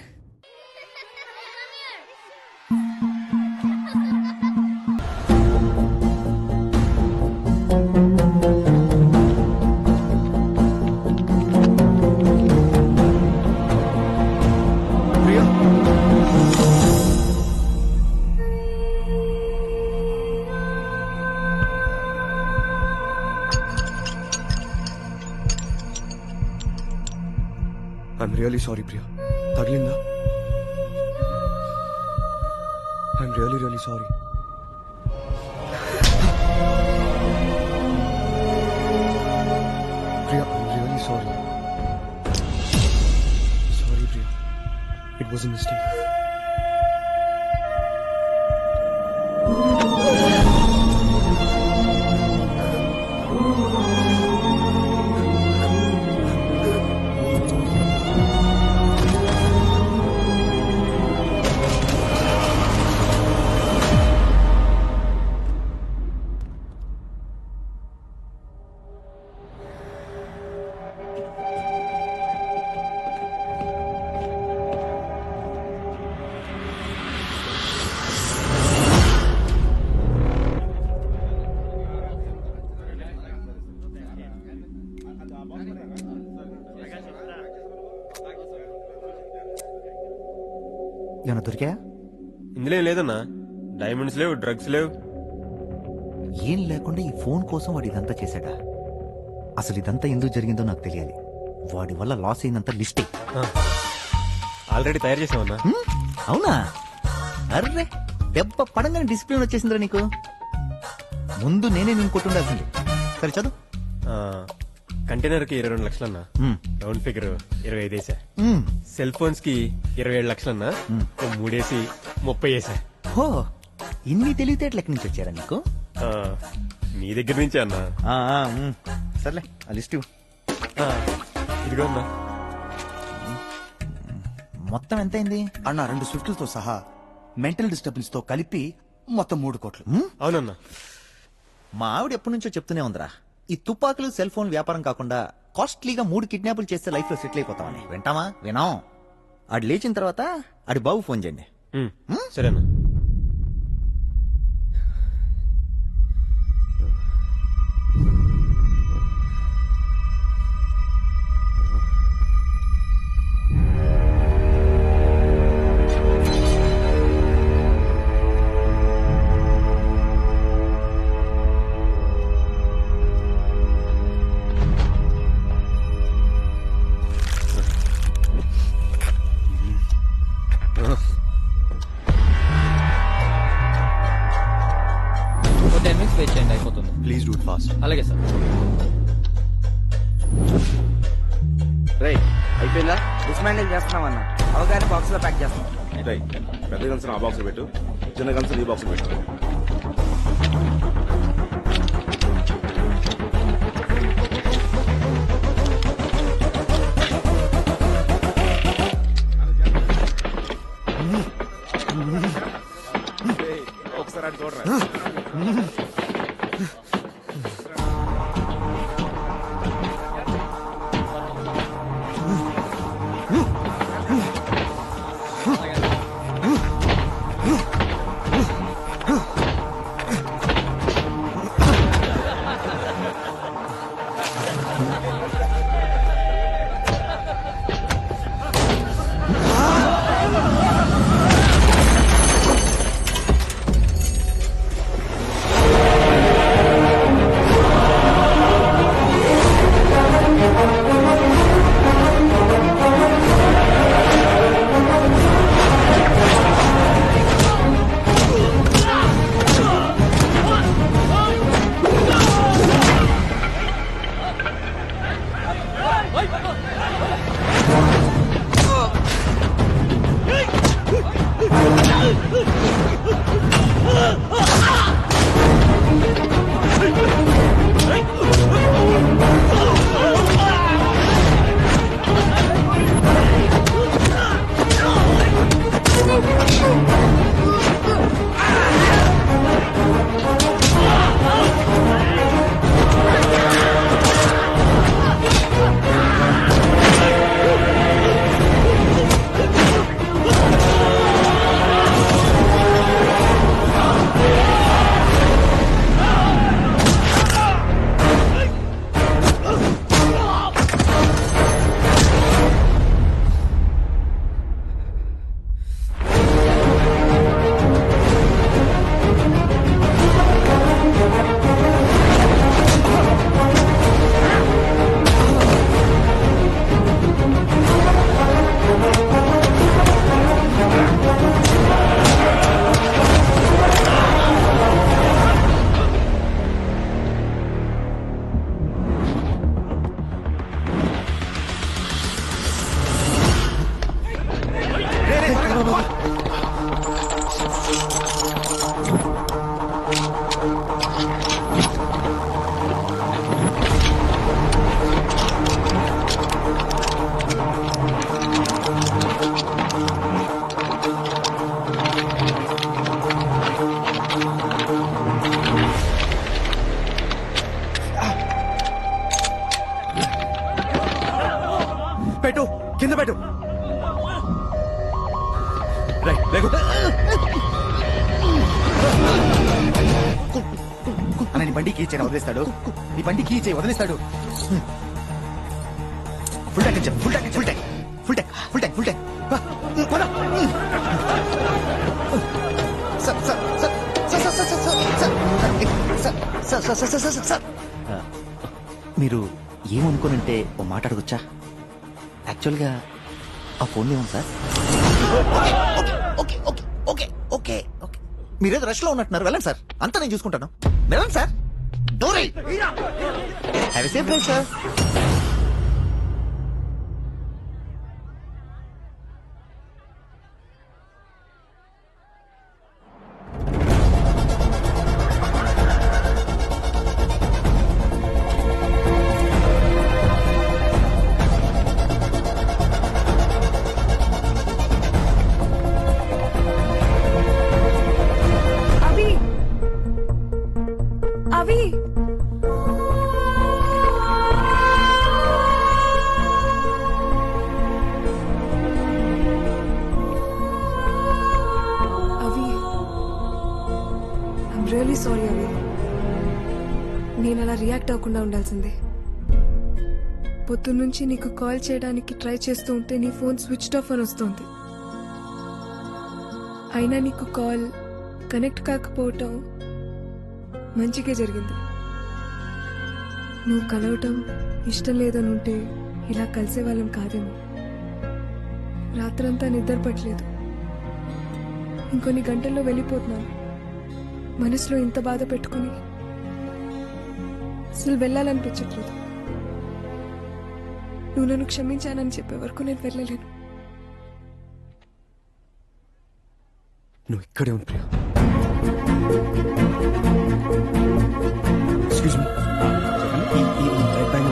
I'm really sorry, Priya. తగిలిందా? I'm really, really sorry. Priya, I'm really sorry. Sorry, Priya. It was a mistake. ఏమన్నా దొరికా? ఇందులో ఏం లేదన్నా, డైమండ్స్ లేవు, డ్రగ్స్ లేవు. ఏం లేకుండా ఈ ఫోన్ కోసం వాడు ఇదంతా చేశాడా? అసలు ఇదంతా ఎందుకు జరిగిందో నాకు తెలియాలి. వాడి వల్ల లాస్ అయినంత లిస్టే ఆల్రెడీ తయారు చేసామన్నా. అవునా? అర్రే దెబ్బ పడంగానే డిసిప్లిన్ వచ్చేసిందిరా నీకు. ముందు నేనే నేను కొట్టుండాల్సింది. సరే చదువు. కంటైనర్ కి 22 లక్షలన్నా, రౌండ్ ఫిగర్ 25 వేసా. సెల్ ఫోన్స్ కి 27 లక్షలన్నా, 3 వేసి 30 వేసా. హో, ఇన్ని తెలివితేటలు ఎక్కడి నుంచి వచ్చారా నీకు? మీ దగ్గర నుంచే అన్నా. సర్లే ఆ లిస్ట్ ఇదిగో అన్నా. మొత్తం ఎంత అయింది అన్న? 2 స్విఫ్ట్లతో సహా మెంటల్ డిస్టర్బెన్స్ తో కలిపి మొత్తం 3 కోట్లు. అవునన్నా. మా ఆవిడ ఎప్పటి నుంచో చెప్తూనే ఉందిరా, ఈ తుపాకులు సెల్ ఫోన్ వ్యాపారం కాకుండా కాస్ట్లీగా 3 కిడ్నాపులు చేస్తే లైఫ్ లో సెటిల్ అయిపోతామని. వింటామా? వినాం. ఆడు లేచిన తర్వాత ఆడి బాబు ఫోన్ చేయండి. సరేనా? అయిపోతుంది. Please do it fast. అలాగే సార్. రేయ్ అయిపోయిందా? డిస్మాండిల్ చేస్తున్నామన్నా. అవగానే బాక్స్ లో ప్యాక్ చేస్తాం. పెద్ద గన్స్ ఆ బాక్స్ పెట్టు, చిన్న గన్స్ ఈ బాక్స్ పెట్టు. ఒకసారి అటు చూడరా. పెట్టు, కింద పెట్టు. అన్న నీ బండి కీ చేయని వదిలేస్తాడు. నీ బండి కీ చేయి వదిలేస్తాడు. ఫుల్ ట్యాంక్ చెప్పు. Full tank, full tank, full tank, full tank, full tank. Sir sir sir sir మీరు ఏమనుకోనంటే ఓ మాట అడగొచ్చా? యాక్చువల్గా ఆ ఫోన్ ఏమో sir. Okay okay okay okay okay మీరేదో రష్ లో ఉన్నట్టున్నారు. వెళ్ళండి సార్, అంతా నేను చూసుకుంటాను. వెళ్ళండి sir. Door have a safe drive sir. అవి ఐమ్ రియలీ సారీ అవి. నేను అలా రియాక్ట్ అవ్వకుండా ఉండాల్సిందే. పొద్దున్నుంచి నీకు కాల్ చేయడానికి ట్రై చేస్తూ ఉంటే నీ ఫోన్ స్విచ్ ఆఫ్ అని వస్తుంది. అయినా నీకు కాల్ కనెక్ట్ కాకపోవటం మంచిగా జరిగింది. నువ్వు కలవటం ఇష్టం లేదని ఉంటే ఇలా కలిసే వాళ్ళం కాదేమో. రాత్రంతా నిద్ర పట్టలేదు. ఇంకొన్ని గంటల్లో వెళ్ళిపోతున్నాను. మనసులో ఇంత బాధ పెట్టుకుని అసలు వెళ్ళాలనిపించట్లేదు. నువ్వు నన్ను క్షమించానని చెప్పే వరకు నేను వెళ్ళలేను. నువ్వు ఇక్కడే ఉంది Priya. Excuse me, right bank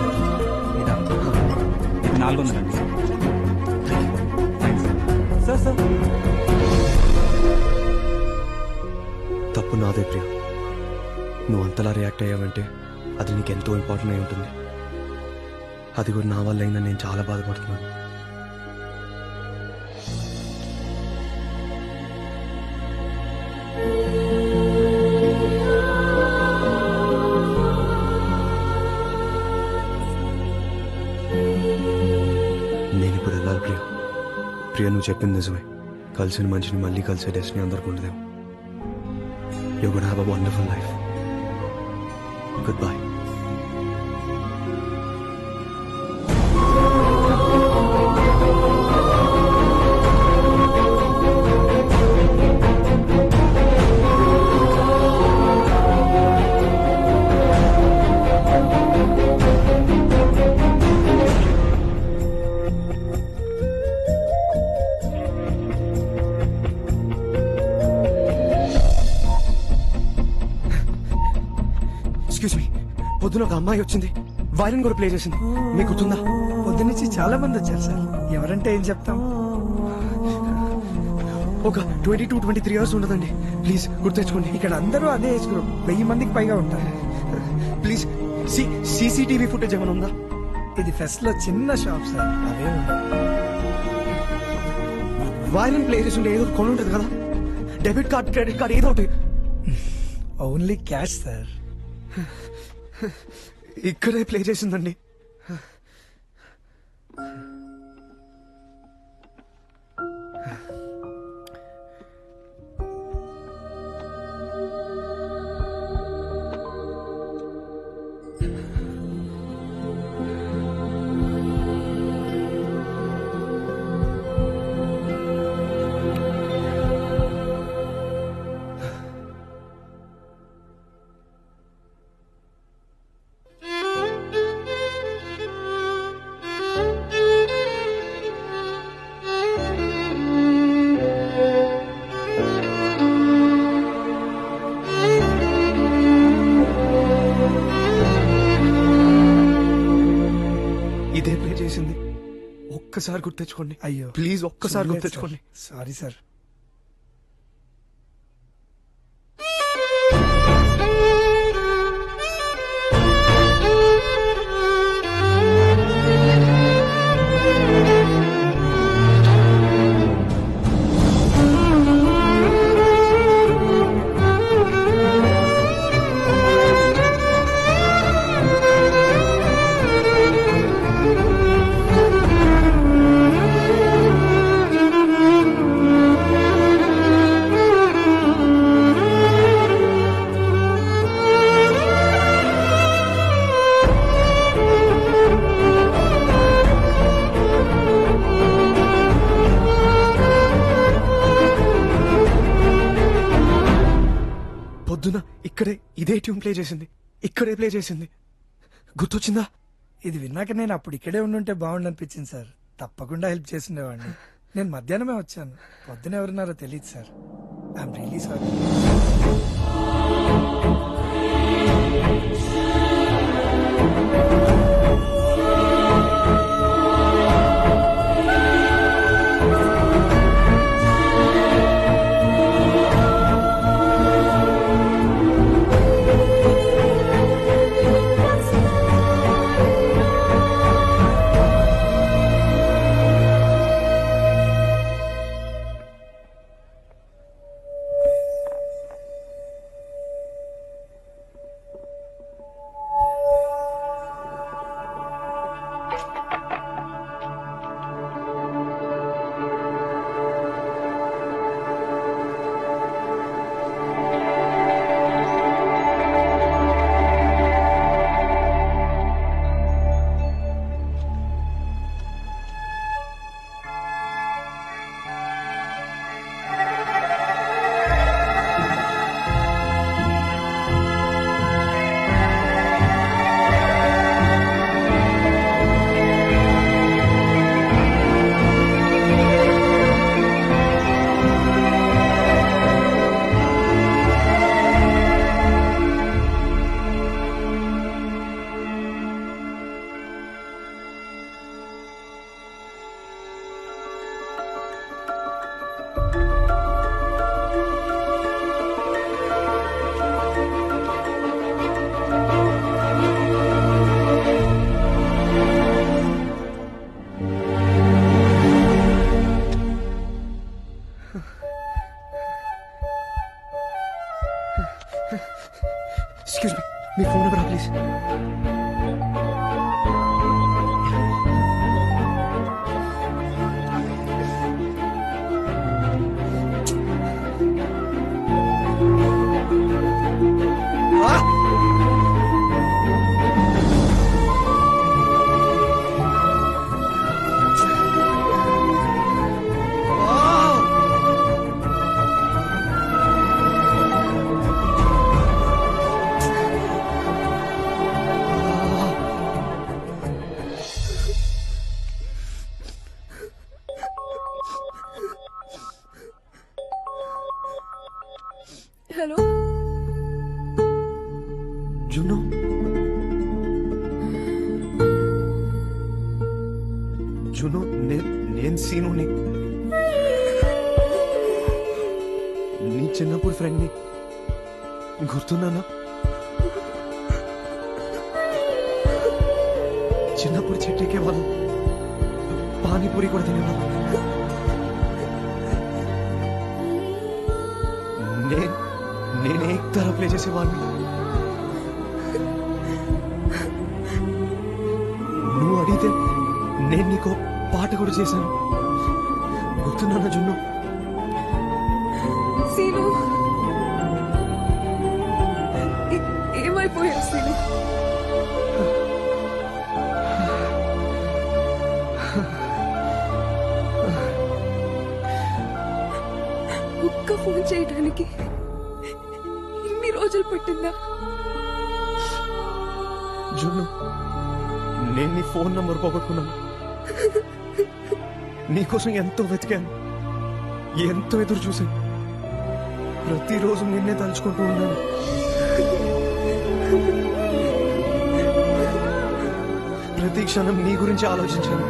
400 అండి సార్. సార్ తప్పు నాదే ప్రియా. నువ్వు అంతలా రియాక్ట్ అయ్యావంటే అది నీకెంతో ఇంపార్టెంట్ అయి ఉంటుంది. అది కూడా నా వల్ల అయిందని నేను చాలా బాధపడుతున్నాను. నేను ఇప్పుడు వెళ్ళాలి ప్రియా. ప్రియా, నువ్వు చెప్పింది నిజమే. కలిసిన మనిషిని మళ్ళీ కలిసే డెస్టినీ అందరికి ఉండదేమో. You're gonna have a wonderful life. Goodbye. Excuse me, పొద్దున ఒక అమ్మాయి వచ్చింది, వైలెన్ కూడా ప్లే చేసింది. మీకు గుర్తుందా? పొద్దున్నుంచి చాలా మంది వచ్చారు సార్. ఎవరంటే ఏం చెప్తాం. ఒక 22-23 ఇయర్స్ ఉండదండి. ప్లీజ్ గుర్తెచ్చుకోండి. ఇక్కడ అందరూ అదే ఏజ్ గ్రూప్. 1000 మందికి పైగా ఉంటారు. ప్లీజ్ సీసీటీవీ ఫుటేజ్ ఏమైనా ఉందా? ఇది ఫెస్ట్ లో చిన్న షాప్ సార్. అవే వైలెన్ ప్లే చేసి ఉంటే ఏదో కొని ఉంటుంది కదా. డెబిట్ కార్డ్, క్రెడిట్ కార్డ్ ఏదో ఒకటి. Only cash sir. ఇక్కడే ప్లే చేసిందండి. ఇదే ప్లే చేసింది. ఒక్కసారి గుర్తెచ్చుకోండి. అయ్యో ప్లీజ్ ఒక్కసారి గుర్తెచ్చుకోండి. Sorry sir. ట్యూన్ ప్లే చేసింది, ఇక్కడే ప్లే చేసింది. గుర్తొచ్చిందా? ఇది విన్నాక నేను అప్పుడు ఇక్కడే ఉండుంటే బాగుండనిపించింది సార్. తప్పకుండా హెల్ప్ చేసిండేవాడిని. నేను మధ్యాహ్నమే వచ్చాను, పొద్దున ఎవరున్నారో తెలియదు sir. I'm really sorry. Excuse me, me phone number please. Hello జున్ను, జున్ను, నేను సీనుని, నీ చిన్నప్పుడు ఫ్రెండ్ని. గుర్తున్నానా? చిన్నప్పుడు చెట్టెక్కే వాళ్ళం, పానీపూరి కూడా తినేవాళ్ళం. నేనే తర ప్లే చేసేవాడిని. నువ్వు అడిగితే నేను నీకు పాట కూడా చేశాను. గుర్తున్నానా జున్ను? సీను ఏమైపోయావు సీను? ఒక్క ఫోన్ చేయడానికి ఇన్ని రోజులు పట్టిందా? జున్ను, నేను నీ ఫోన్ నంబర్ పోగొట్టుకున్నాను. నీకోసం ఎంతో వెతికాను, ఎంతో ఎదురు చూశాను. ప్రతిరోజు నిన్నే తలుచుకుంటూ ఉన్నాను. ప్రతి క్షణం నీ గురించి ఆలోచించాను.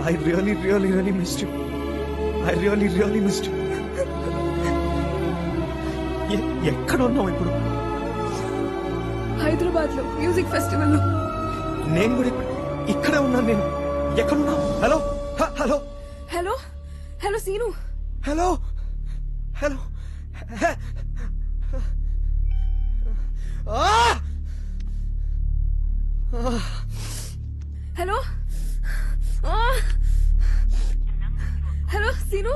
I really missed you. I really missed you. ఎక్కడ ఉన్నావు ఇప్పుడు? హైదరాబాద్ లో మ్యూజిక్ ఫెస్టివల్ లో. నేను కూడా ఇక్కడే ఉన్నాను. నేను ఎక్కడున్నా? Hello hello hello hello Seenu. Hello hello hello hello Seenu.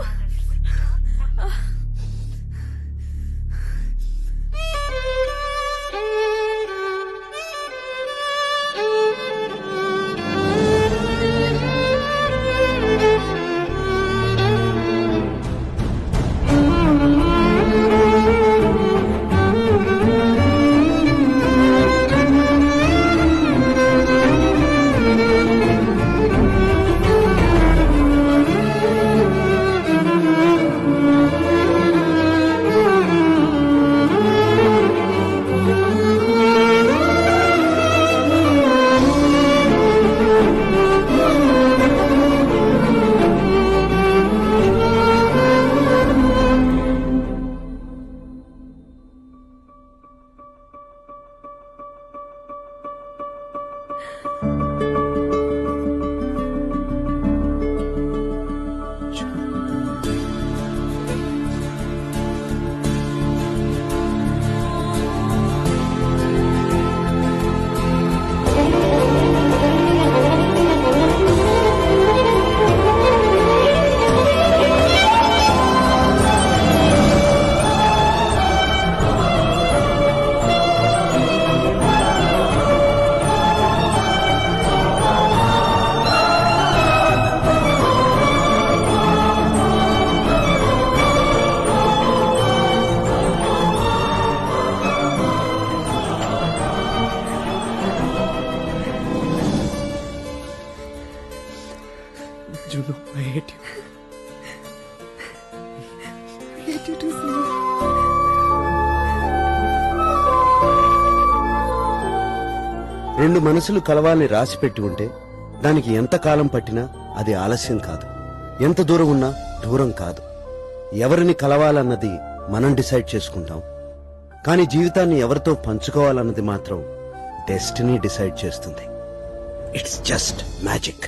hate you. Hate you too, Siva. రెండు మనసులు కలవాలని రాసిపెట్టి ఉంటే దానికి ఎంత కాలం పట్టినా అది ఆలస్యం కాదు, ఎంత దూరం ఉన్నా దూరం కాదు. ఎవరిని కలవాలన్నది మనం డిసైడ్ చేసుకుంటాం, కానీ జీవితాన్ని ఎవరితో పంచుకోవాలన్నది మాత్రం డెస్టినీ డిసైడ్ చేస్తుంది. It's just magic.